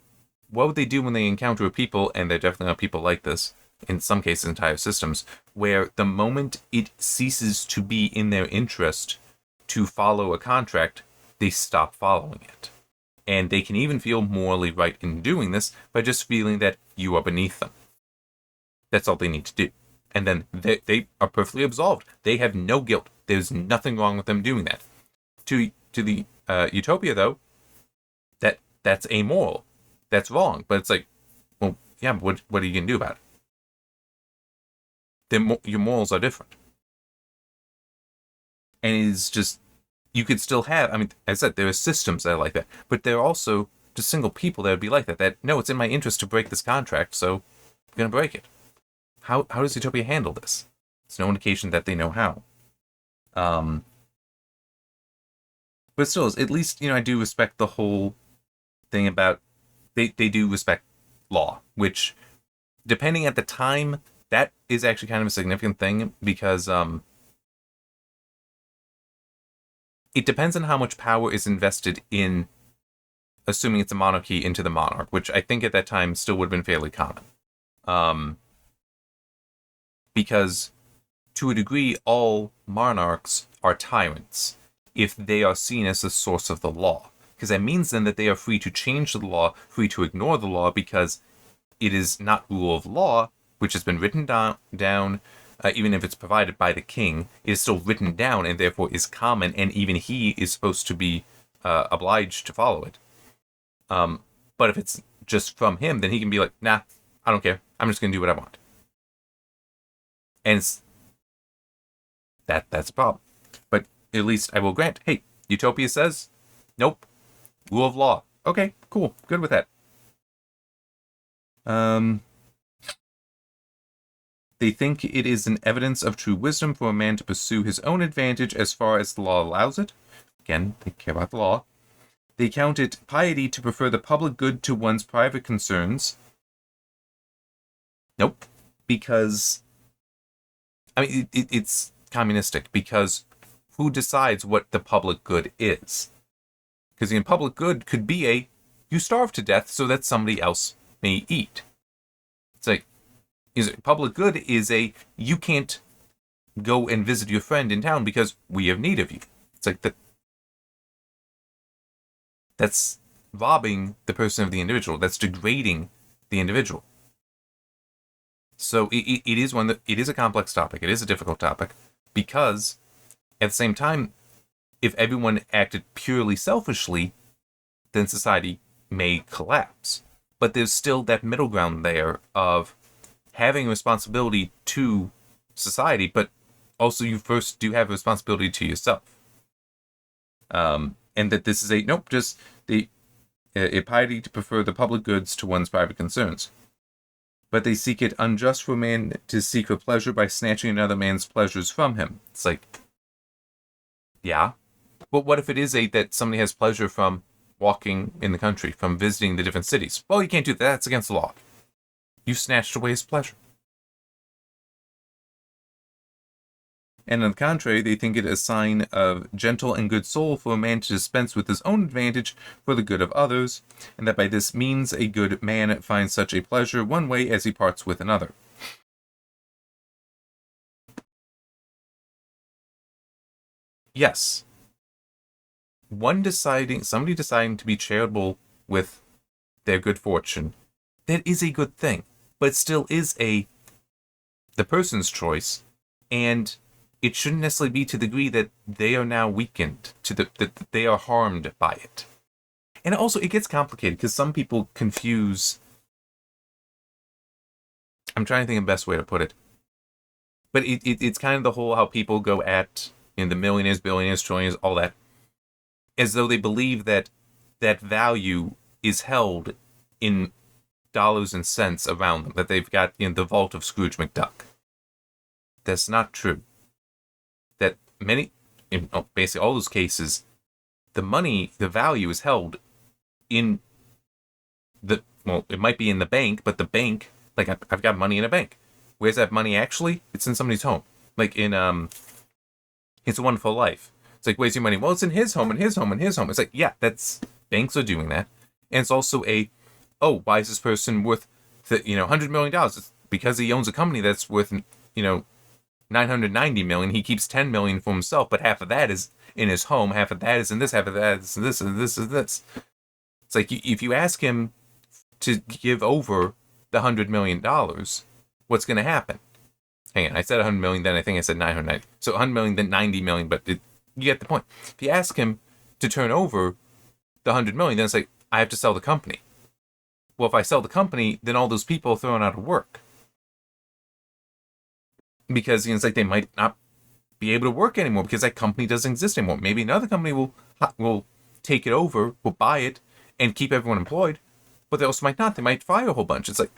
what would they do when they encounter a people, and there definitely are people like this, in some cases entire systems, where the moment it ceases to be in their interest to follow a contract, they stop following it. And they can even feel morally right in doing this by just feeling that you are beneath them. That's all they need to do. And then they are perfectly absolved. They have no guilt. There's nothing wrong with them doing that. To the Utopia, though, that's amoral. That's wrong. But it's like, well, yeah, but what are you going to do about it? Your morals are different. And it's just, you could still have, I mean, as I said, there are systems that are like that, but there are also just single people that would be like that, no, it's in my interest to break this contract, so I'm going to break it. How does Utopia handle this? There's no indication that they know how. But still, at least, I do respect the whole thing about, they do respect law, which, depending at the time, that is actually kind of a significant thing, because, it depends on how much power is invested in, assuming it's a monarchy, into the monarch, which I think at that time still would have been fairly common. Because, to a degree, all monarchs are tyrants if they are seen as the source of the law. Because that means then that they are free to change the law, free to ignore the law, because it is not rule of law, which has been written down, even if it's provided by the king, it is still written down and therefore is common, and even he is supposed to be obliged to follow it. But if it's just from him, then he can be like, nah, I don't care. I'm just going to do what I want. And that's a problem. But at least I will grant, hey, Utopia says, nope, rule of law. Okay, cool, good with that. They think it is an evidence of true wisdom for a man to pursue his own advantage as far as the law allows it. Again, they care about the law. They count it piety to prefer the public good to one's private concerns. Nope. Because, I mean, it's communistic, because who decides what the public good is? Because the public good could be you starve to death so that somebody else may eat. It's like, public good is you can't go and visit your friend in town because we have need of you. It's like that's robbing the person of the individual. That's degrading the individual. So it is one that it is a complex topic. It is a difficult topic because at the same time, if everyone acted purely selfishly, then society may collapse. But there's still that middle ground there of having responsibility to society, but also you first do have a responsibility to yourself. And that this is just a piety to prefer the public goods to one's private concerns. But they seek it unjust for man to seek for pleasure by snatching another man's pleasures from him. It's like, yeah. But what if it is that somebody has pleasure from walking in the country, from visiting the different cities? Well, you can't do that. That's against the law. You snatched away his pleasure. And on the contrary, they think it a sign of gentle and good soul for a man to dispense with his own advantage for the good of others, and that by this means a good man finds such a pleasure one way as he parts with another. Yes. Somebody deciding to be charitable with their good fortune, that is a good thing, but it still is the person's choice, and it shouldn't necessarily be to the degree that they are now weakened, that they are harmed by it. And also, it gets complicated because some people confuse. I'm trying to think of the best way to put it, but it's kind of the whole how people go at the millionaires, billionaires, trillionaires, all that, as though they believe that value is held in dollars and cents around them, that they've got the vault of Scrooge McDuck. That's not true. That in basically all those cases, the value is held in it might be in the bank, but the bank, like I've got money in a bank. Where's that money actually? It's in somebody's home. Like in It's a Wonderful Life. It's like, where's your money? Well, it's in his home, and his home, and his home. It's like, yeah, banks are doing that. And it's also why is this person worth $100 million? It's because he owns a company that's worth $990 million. He keeps $10 million for himself, but half of that is in his home, half of that is in this, half of that is in this, and this is this. It's like if you ask him to give over the $100 million, what's going to happen? Hang on, I said 100 million, then I think I said 990. So 100 million, then 90 million, but you get the point. If you ask him to turn over the 100 million, then it's like, I have to sell the company. Well, if I sell the company, then all those people are thrown out of work. Because it's like they might not be able to work anymore because that company doesn't exist anymore. Maybe another company will take it over, will buy it, and keep everyone employed. But they also might not. They might fire a whole bunch. It's like,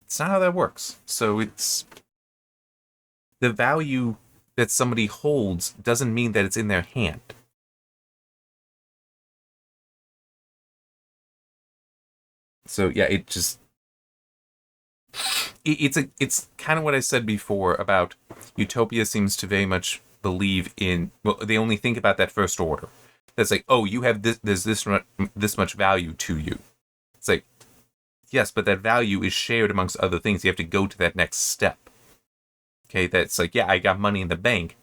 it's not how that works. So it's the value that somebody holds doesn't mean that it's in their hand. So yeah, it's kind of what I said before about Utopia seems to very much believe in, well, they only think about that first order. That's like, oh, you have there's this much value to you. It's like, yes, but that value is shared amongst other things. You have to go to that next step. Okay, that's like, yeah, I got money in the bank,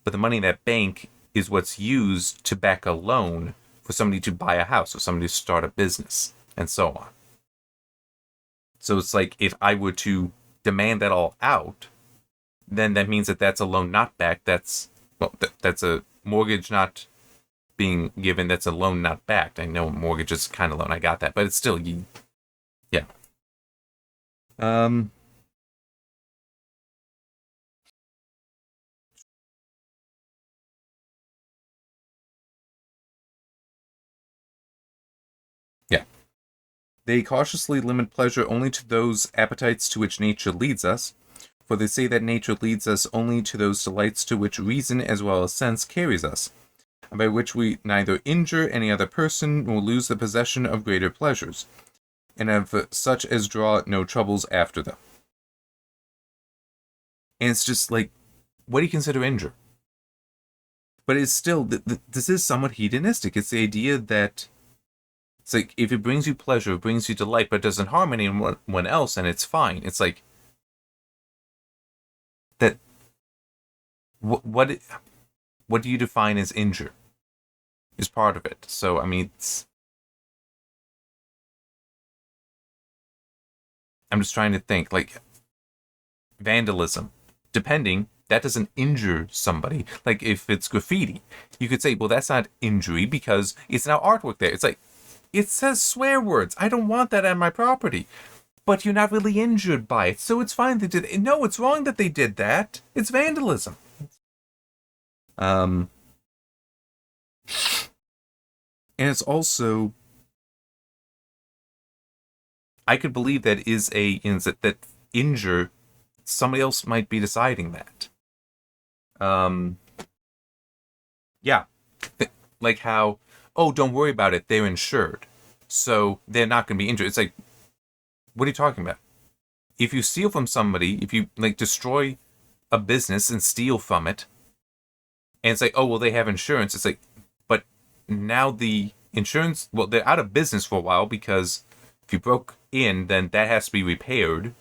but the money in that bank is what's used to back a loan for somebody to buy a house or somebody to start a business, and so on. So it's like, if I were to demand that all out, then that means that that's a loan not backed. That's a mortgage not being given. That's a loan not backed. I know mortgage is kind of loan. I got that, but it's still, yeah. Yeah. They cautiously limit pleasure only to those appetites to which nature leads us, for they say that nature leads us only to those delights to which reason as well as sense carries us, and by which we neither injure any other person nor lose the possession of greater pleasures, and of such as draw no troubles after them. And it's just like, what do you consider injure? But it's still, this is somewhat hedonistic. It's the idea that it's like, if it brings you pleasure, it brings you delight, but it doesn't harm anyone else, and it's fine. It's like, that, what do you define as injure? Is part of it. So, I mean, I'm just trying to think, like, vandalism. Depending, that doesn't injure somebody. Like, if it's graffiti, you could say, well, that's not injury because it's now artwork there. It's like, it says swear words. I don't want that on my property. But you're not really injured by it, so it's fine they did it. No, it's wrong that they did that. It's vandalism. And it's also, I could believe that is that injure, somebody else might be deciding that. Yeah. Like how, oh, don't worry about it, they're insured. So they're not going to be injured. It's like, what are you talking about? If you steal from somebody, if you, like, destroy a business and steal from it, and it's like, oh, well, they have insurance. It's like, but now the insurance, well, they're out of business for a while because if you broke in, then that has to be repaired,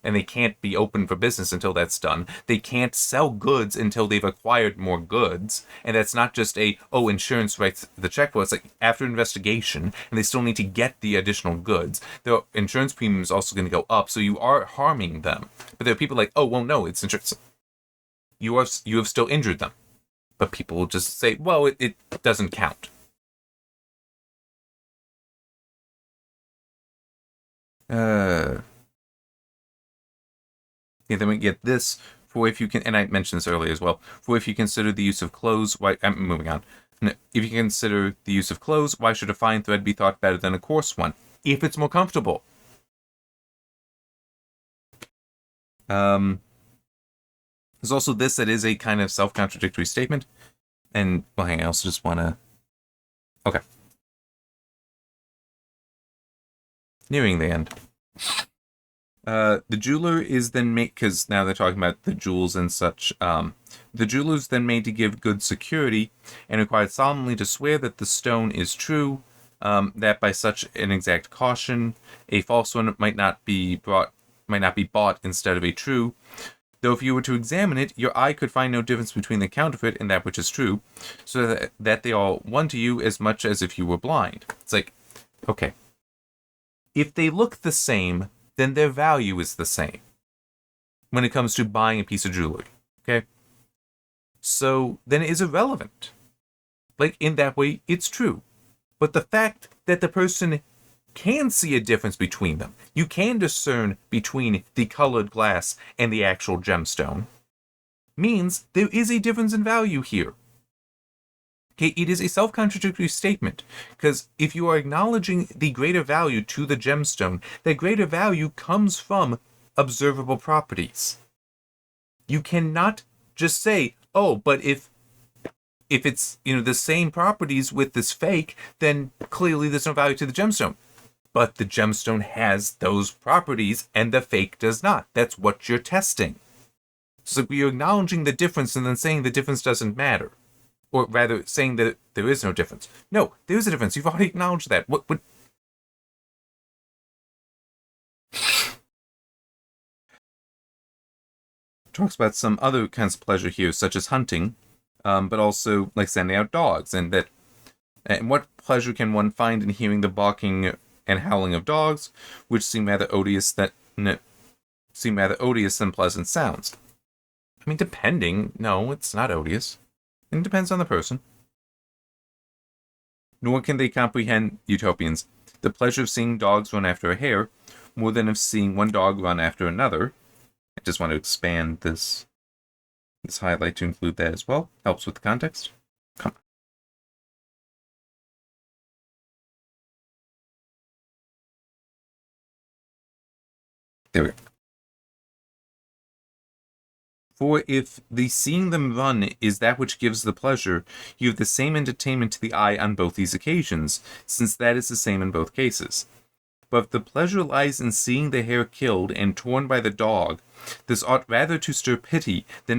and they can't be open for business until that's done. They can't sell goods until they've acquired more goods, and that's not just insurance writes the check. Well, it's like after investigation, and they still need to get the additional goods. Their insurance premium is also going to go up, so you are harming them. But there are people like, oh, well, no, it's insurance. You have still injured them. But people will just say, well, it doesn't count. Yeah, then we get this, for if you can, and I mentioned this earlier as well, for if you consider the use of clothes, I'm moving on. If you consider the use of clothes, why should a fine thread be thought better than a coarse one? If it's more comfortable. There's also this that is a kind of self-contradictory statement. And, well, hang on, I also just want to... Okay. Nearing the end. The jeweler is then made, because now they're talking about the jewels and such, the jeweler is then made to give good security and required solemnly to swear that the stone is true, that by such an exact caution, a false one might not be bought instead of a true. Though if you were to examine it, your eye could find no difference between the counterfeit and that which is true, so that they all one to you as much as if you were blind. It's like, okay. If they look the same, then their value is the same when it comes to buying a piece of jewelry, okay? So then it is irrelevant. Like, in that way, it's true. But the fact that the person can see a difference between them, you can discern between the colored glass and the actual gemstone, means there is a difference in value here. Okay, it is a self-contradictory statement, because if you are acknowledging the greater value to the gemstone, that greater value comes from observable properties. You cannot just say, oh, but if it's, the same properties with this fake, then clearly there's no value to the gemstone. But the gemstone has those properties, and the fake does not. That's what you're testing. So you're acknowledging the difference and then saying the difference doesn't matter. Or rather, saying that there is no difference. No, there is a difference. You've already acknowledged that. What? Talks about some other kinds of pleasure here, such as hunting, but also like sending out dogs, and what pleasure can one find in hearing the barking and howling of dogs, which seem rather odious than pleasant sounds? I mean, depending. No, it's not odious. It depends on the person. Nor can they comprehend, Utopians, the pleasure of seeing dogs run after a hare more than of seeing one dog run after another. I just want to expand this highlight to include that as well. Helps with the context. Come on. There we go. For if the seeing them run is that which gives the pleasure, you have the same entertainment to the eye on both these occasions, since that is the same in both cases. But if the pleasure lies in seeing the hare killed and torn by the dog, this ought rather to stir pity than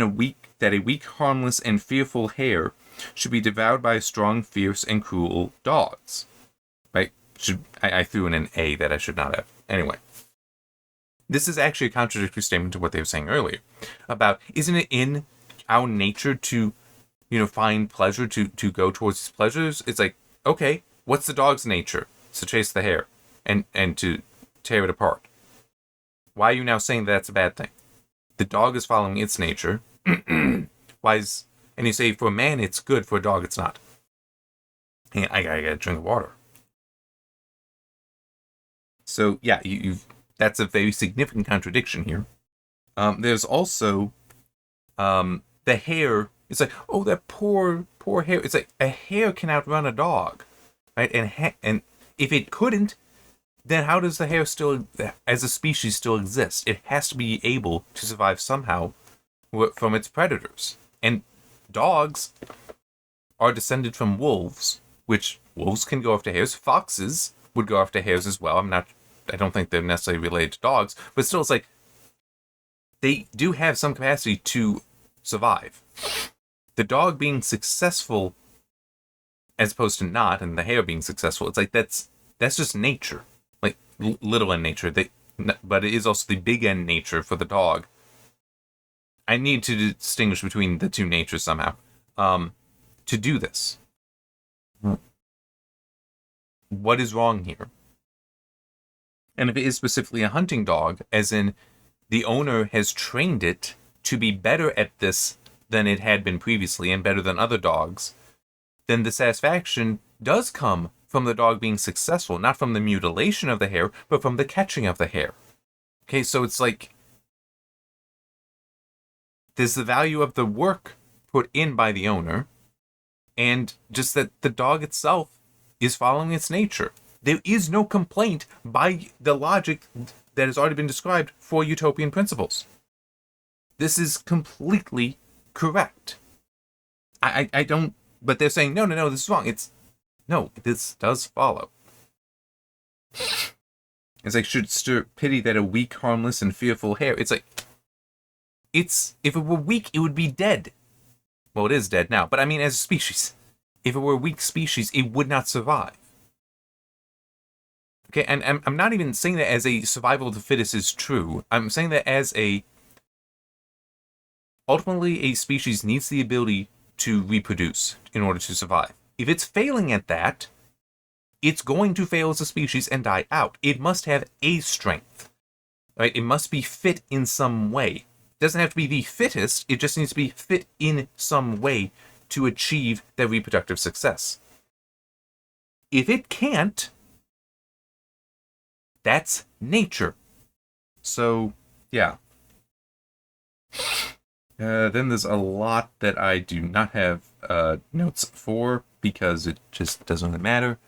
that a weak, harmless, and fearful hare should be devoured by strong, fierce, and cruel dogs. Right? I threw in an A that I should not have. Anyway. This is actually a contradictory statement to what they were saying earlier about, isn't it in our nature to, find pleasure, to go towards these pleasures? It's like, okay, what's the dog's nature? It's to chase the hare and to tear it apart. why are you now saying that's a bad thing? The dog is following its nature. Why is... And you say, for a man, it's good. For a dog, it's not. Hey, I gotta drink water. So, yeah, that's a very significant contradiction here. There's also the hare. It's like, oh, that poor hare. It's like, a hare can outrun a dog, right? And if it couldn't, then how does the hare still, as a species, still exist? It has to be able to survive somehow from its predators. And dogs are descended from wolves, which wolves can go after hares. Foxes would go after hares as well. I don't think they're necessarily related to dogs, but still, it's like they do have some capacity to survive. The dog being successful as opposed to not, and the hare being successful, it's like that's just nature, like little n nature. But it is also the big N nature for the dog. I need to distinguish between the two natures somehow. To do this, what is wrong here? And if it is specifically a hunting dog, as in the owner has trained it to be better at this than it had been previously and better than other dogs, then the satisfaction does come from the dog being successful, not from the mutilation of the hare, but from the catching of the hare. Okay, so it's like there's the value of the work put in by the owner, and just that the dog itself is following its nature. There is no complaint by the logic that has already been described for utopian principles. This is completely correct. I don't... But they're saying, no, this is wrong. No, this does follow. It's like, should stir pity that a weak, harmless, and fearful hare... It's like... if it were weak, it would be dead. Well, it is dead now, but I mean as a species. If it were a weak species, it would not survive. Okay, and I'm not even saying that as a survival of the fittest is true. I'm saying that as a... Ultimately, a species needs the ability to reproduce in order to survive. If it's failing at that, it's going to fail as a species and die out. It must have a strength. Right? It must be fit in some way. It doesn't have to be the fittest, it just needs to be fit in some way to achieve their reproductive success. If it can't, that's nature. So, yeah. Then there's a lot that I do not have notes for because it just doesn't really matter.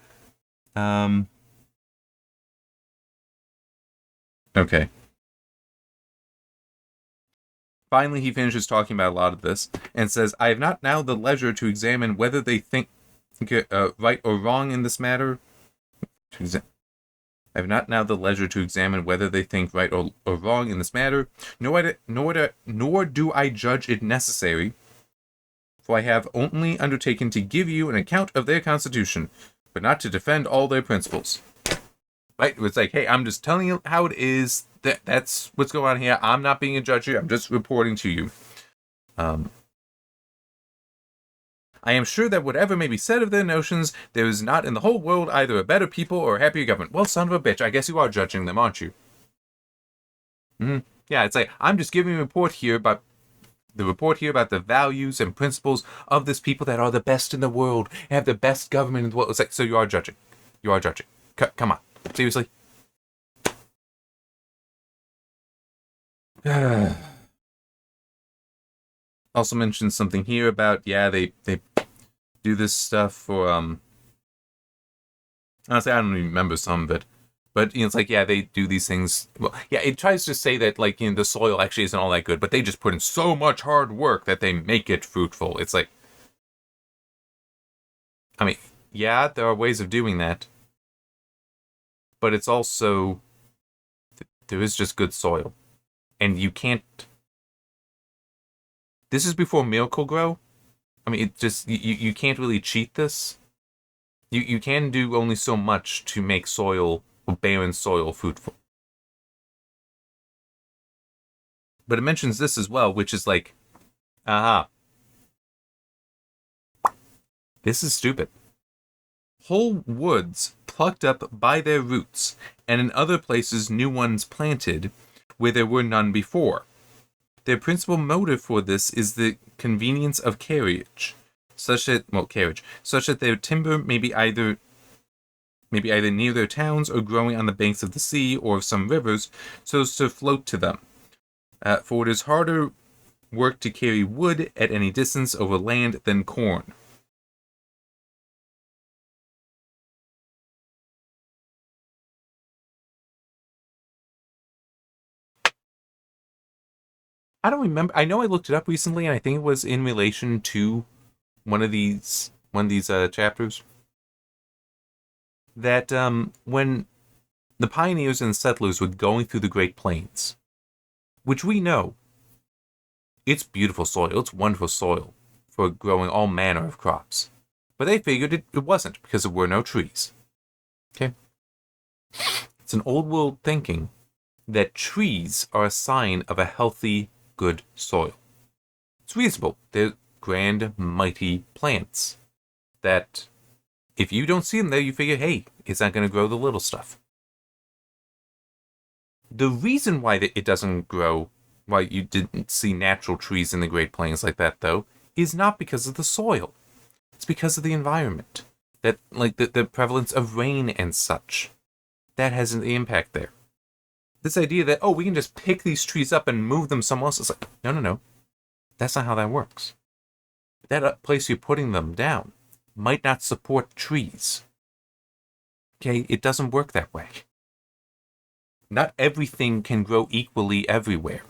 Okay. Finally, he finishes talking about a lot of this and says, I have not now the leisure to examine whether they think right or wrong in this matter. I have not now the leisure to examine whether they think right or wrong in this matter, nor do I judge it necessary, for I have only undertaken to give you an account of their constitution, but not to defend all their principles. Right? It's like, hey, I'm just telling you how it is. That's what's going on here. I'm not being a judge here. I'm just reporting to you. I am sure that whatever may be said of their notions, there is not in the whole world either a better people or a happier government. Well, son of a bitch, I guess you are judging them, aren't you? Yeah, it's like, I'm just giving a report here about the values and principles of this people that are the best in the world, and have the best government in the world. It's like, so you are judging. You are judging. Come on. Seriously? Also mentions something here about, yeah, they do this stuff for, honestly, I don't even remember some of it. But, it's like, yeah, they do these things. Well, yeah, it tries to say that, like, the soil actually isn't all that good, but they just put in so much hard work that they make it fruitful. It's like, I mean, yeah, there are ways of doing that. But it's also, there is just good soil. And you can't... This is before Miracle-Gro. I mean, it just... You can't really cheat this. You can do only so much to make soil, or barren soil, fruitful. But it mentions this as well, which is like... This is stupid. Whole woods plucked up by their roots, and in other places new ones planted, where there were none before. Their principal motive for this is the convenience of carriage, such that their timber may be either near their towns or growing on the banks of the sea or of some rivers, so as to float to them. For it is harder work to carry wood at any distance over land than corn. I don't remember. I know I looked it up recently, and I think it was in relation to one of these chapters. That when the pioneers and settlers were going through the Great Plains, which we know, it's beautiful soil, it's wonderful soil for growing all manner of crops. But they figured it wasn't, because there were no trees. Okay? It's an old world thinking that trees are a sign of a healthy, good soil. It's reasonable. They're grand, mighty plants that, if you don't see them there, you figure, hey, it's not going to grow the little stuff. The reason why it doesn't grow, why you didn't see natural trees in the Great Plains like that, though, is not because of the soil. It's because of the environment. That, like, the prevalence of rain and such. That has an impact there. This idea that, we can just pick these trees up and move them somewhere else, it's like, no. That's not how that works. That place you're putting them down might not support trees. Okay, it doesn't work that way. Not everything can grow equally everywhere.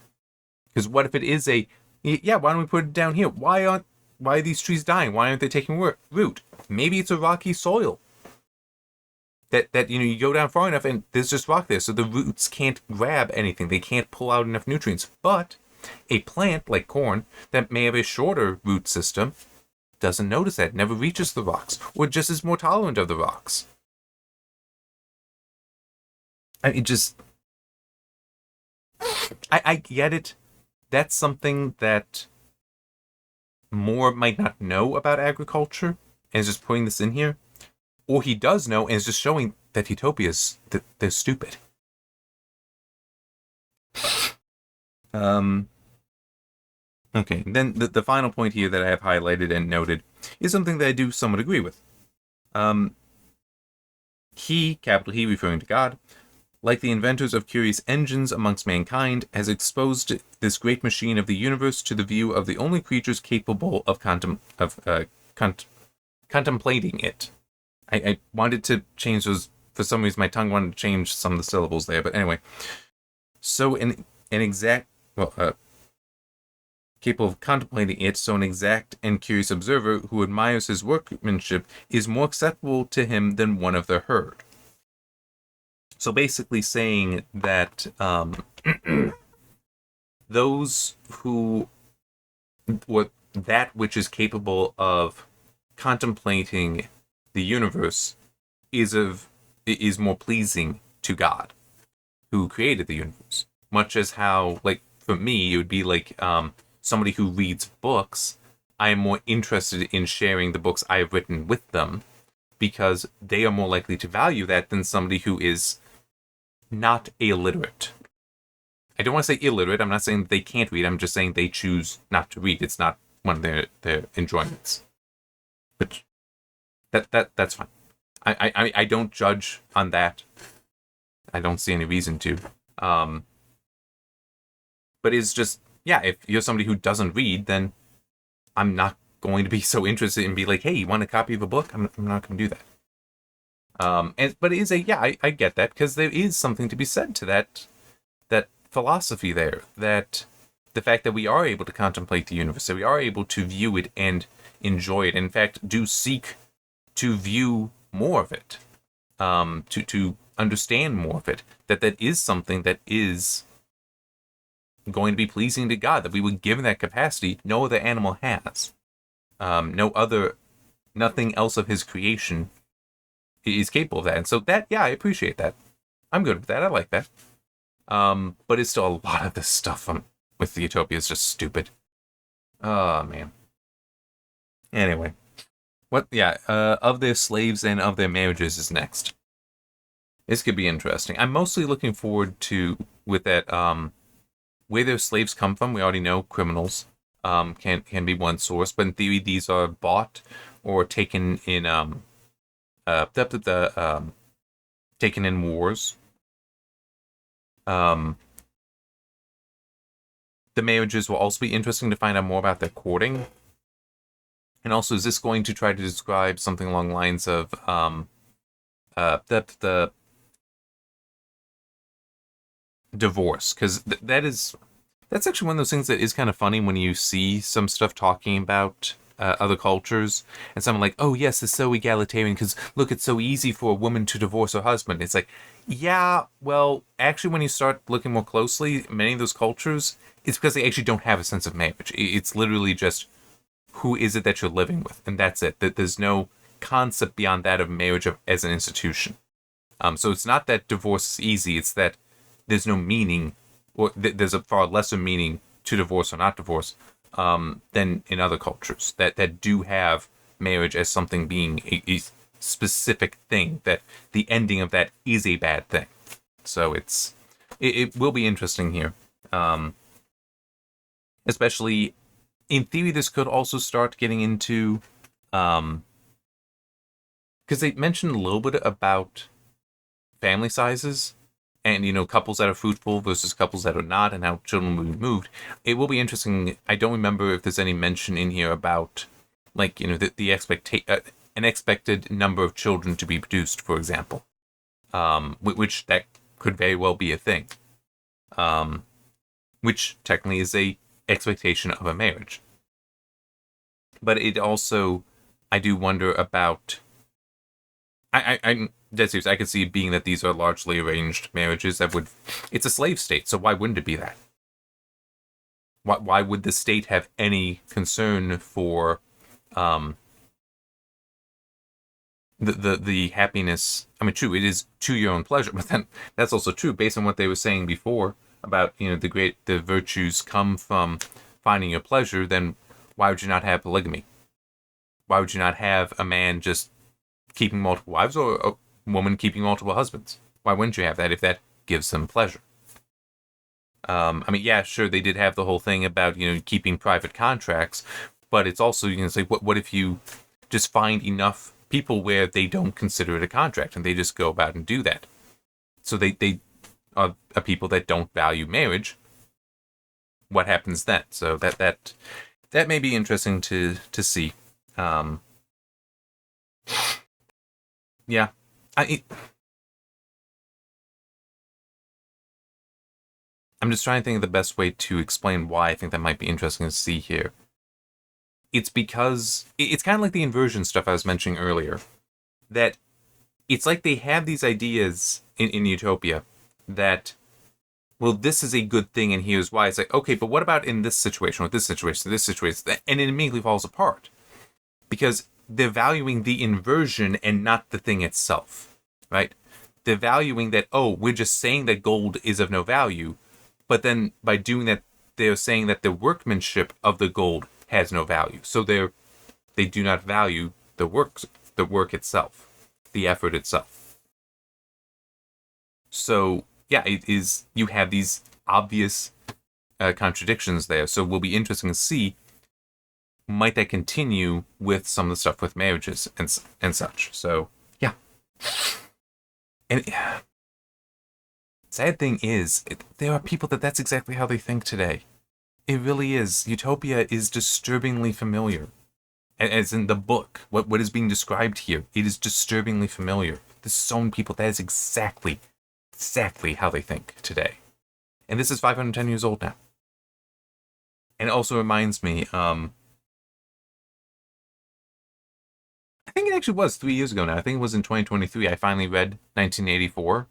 Because what if it is why don't we put it down here? Why are these trees dying? Why aren't they taking root? Maybe it's a rocky soil. That you go down far enough and there's just rock there, so the roots can't grab anything. They can't pull out enough nutrients. But a plant like corn that may have a shorter root system doesn't notice that, never reaches the rocks, or just is more tolerant of the rocks. I get it. That's something that Moore might not know about agriculture, and is just putting this in here. Or he does know, and is just showing that Utopias, they're stupid. Okay, then the final point here that I have highlighted and noted is something that I do somewhat agree with. He, capital He referring to God, like the inventors of curious engines amongst mankind, has exposed this great machine of the universe to the view of the only creatures capable of contemplating it. I wanted to change those, for some reason my tongue wanted to change some of the syllables there, but anyway. So an exact capable of contemplating it, so an exact and curious observer who admires his workmanship is more acceptable to him than one of the herd. So basically saying that those who, that which is capable of contemplating the universe is more pleasing to God, who created the universe. Much as how, like, for me, it would be like somebody who reads books. I am more interested in sharing the books I have written with them, because they are more likely to value that than somebody who is not illiterate. I don't want to say illiterate. I'm not saying they can't read. I'm just saying they choose not to read. It's not one of their enjoyments. But that's fine. I don't judge on that. I don't see any reason to. But it's just, if you're somebody who doesn't read, then I'm not going to be so interested in be like, hey, you want a copy of a book? I'm not going to do that. But it is I get that, because there is something to be said to that philosophy there, that the fact that we are able to contemplate the universe, that we are able to view it and enjoy it, in fact, do seek to view more of it, to understand more of it, that is something that is going to be pleasing to God, that we were given that capacity no other animal has. Nothing else of his creation is capable of that. And so that, I appreciate that. I'm good with that. I like that. But it's still a lot of this stuff with the Utopia is just stupid. Oh, man. Anyway. Of their slaves and of their marriages is next. This could be interesting. I'm mostly looking forward to, with that where their slaves come from, we already know criminals can be one source, but in theory, these are bought or taken in taken in wars. The marriages will also be interesting to find out more about their courting. And also, is this going to try to describe something along the lines of the divorce? Because that's actually one of those things that is kind of funny when you see some stuff talking about other cultures, and someone like, oh yes, it's so egalitarian because look, it's so easy for a woman to divorce her husband. It's like, yeah, well, actually, when you start looking more closely, many of those cultures, it's because they actually don't have a sense of marriage. It's literally just, who is it that you're living with, and that's it. That there's no concept beyond that of marriage as an institution. So it's not that divorce is easy; it's that there's no meaning, or there's a far lesser meaning to divorce or not divorce than in other cultures that do have marriage as something being a specific thing. That the ending of that is a bad thing. So it will be interesting here, especially. In theory, this could also start getting into, because they mentioned a little bit about family sizes and, couples that are fruitful versus couples that are not and how children will be moved. It will be interesting. I don't remember if there's any mention in here about, like, the an expected number of children to be produced, for example, which that could very well be a thing, which technically is a expectation of a marriage. But it also, I do wonder about, I'm dead serious, I could see it being that these are largely arranged marriages it's a slave state, so why wouldn't it be that? Why would the state have any concern for the happiness? I mean, true, it is to your own pleasure, but then that's also true based on what they were saying before about, the virtues come from finding your pleasure. Then why would you not have polygamy? Why would you not have a man just keeping multiple wives or a woman keeping multiple husbands? Why wouldn't you have that if that gives them pleasure? I mean, yeah, sure, they did have the whole thing about, keeping private contracts, but it's also, say, what if you just find enough people where they don't consider it a contract and they just go about and do that? So they are people that don't value marriage. What happens then? So that may be interesting to see. Yeah, I'm just trying to think of the best way to explain why I think that might be interesting to see here. It's because it's kind of like the inversion stuff I was mentioning earlier. That it's like they have these ideas in Utopia that, well, this is a good thing and here's why. It's like, okay, but what about in this situation, with this situation, and it immediately falls apart. Because they're valuing the inversion and not the thing itself, right? They're valuing that, oh, we're just saying that gold is of no value, but then by doing that, they're saying that the workmanship of the gold has no value. So they do not value the work itself, the effort itself. So yeah, you have these obvious contradictions there. So it will be interesting to see, might that continue with some of the stuff with marriages and such. So yeah. And sad thing is, there are people that's exactly how they think today. It really is. Utopia is disturbingly familiar. As in the book, what is being described here, it is disturbingly familiar. There's so many people, that is exactly how they think today. And this is 510 years old now. And it also reminds me, I think it actually was 3 years ago now. I think it was in 2023. I finally read 1984.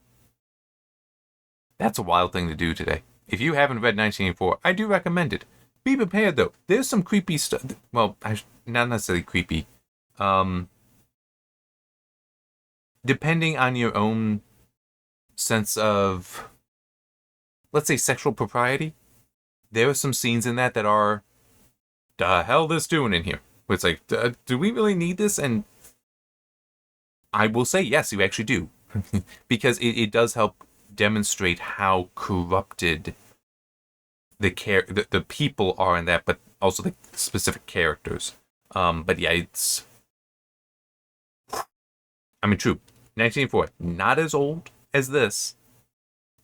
That's a wild thing to do today. If you haven't read 1984, I do recommend it. Be prepared, though. There's some creepy stuff. Well, not necessarily creepy. Depending on your own sense of, let's say, sexual propriety, there are some scenes in that are, the hell this doing in here? Where it's like, do we really need this? And I will say, yes, you actually do. Because it does help demonstrate how corrupted the people are in that, but also the specific characters. But yeah, it's. I mean, true. 1984, not as old as this,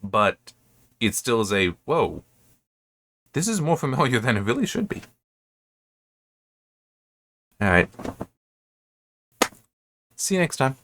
but it still is a whoa. This is more familiar than it really should be. All right. See you next time.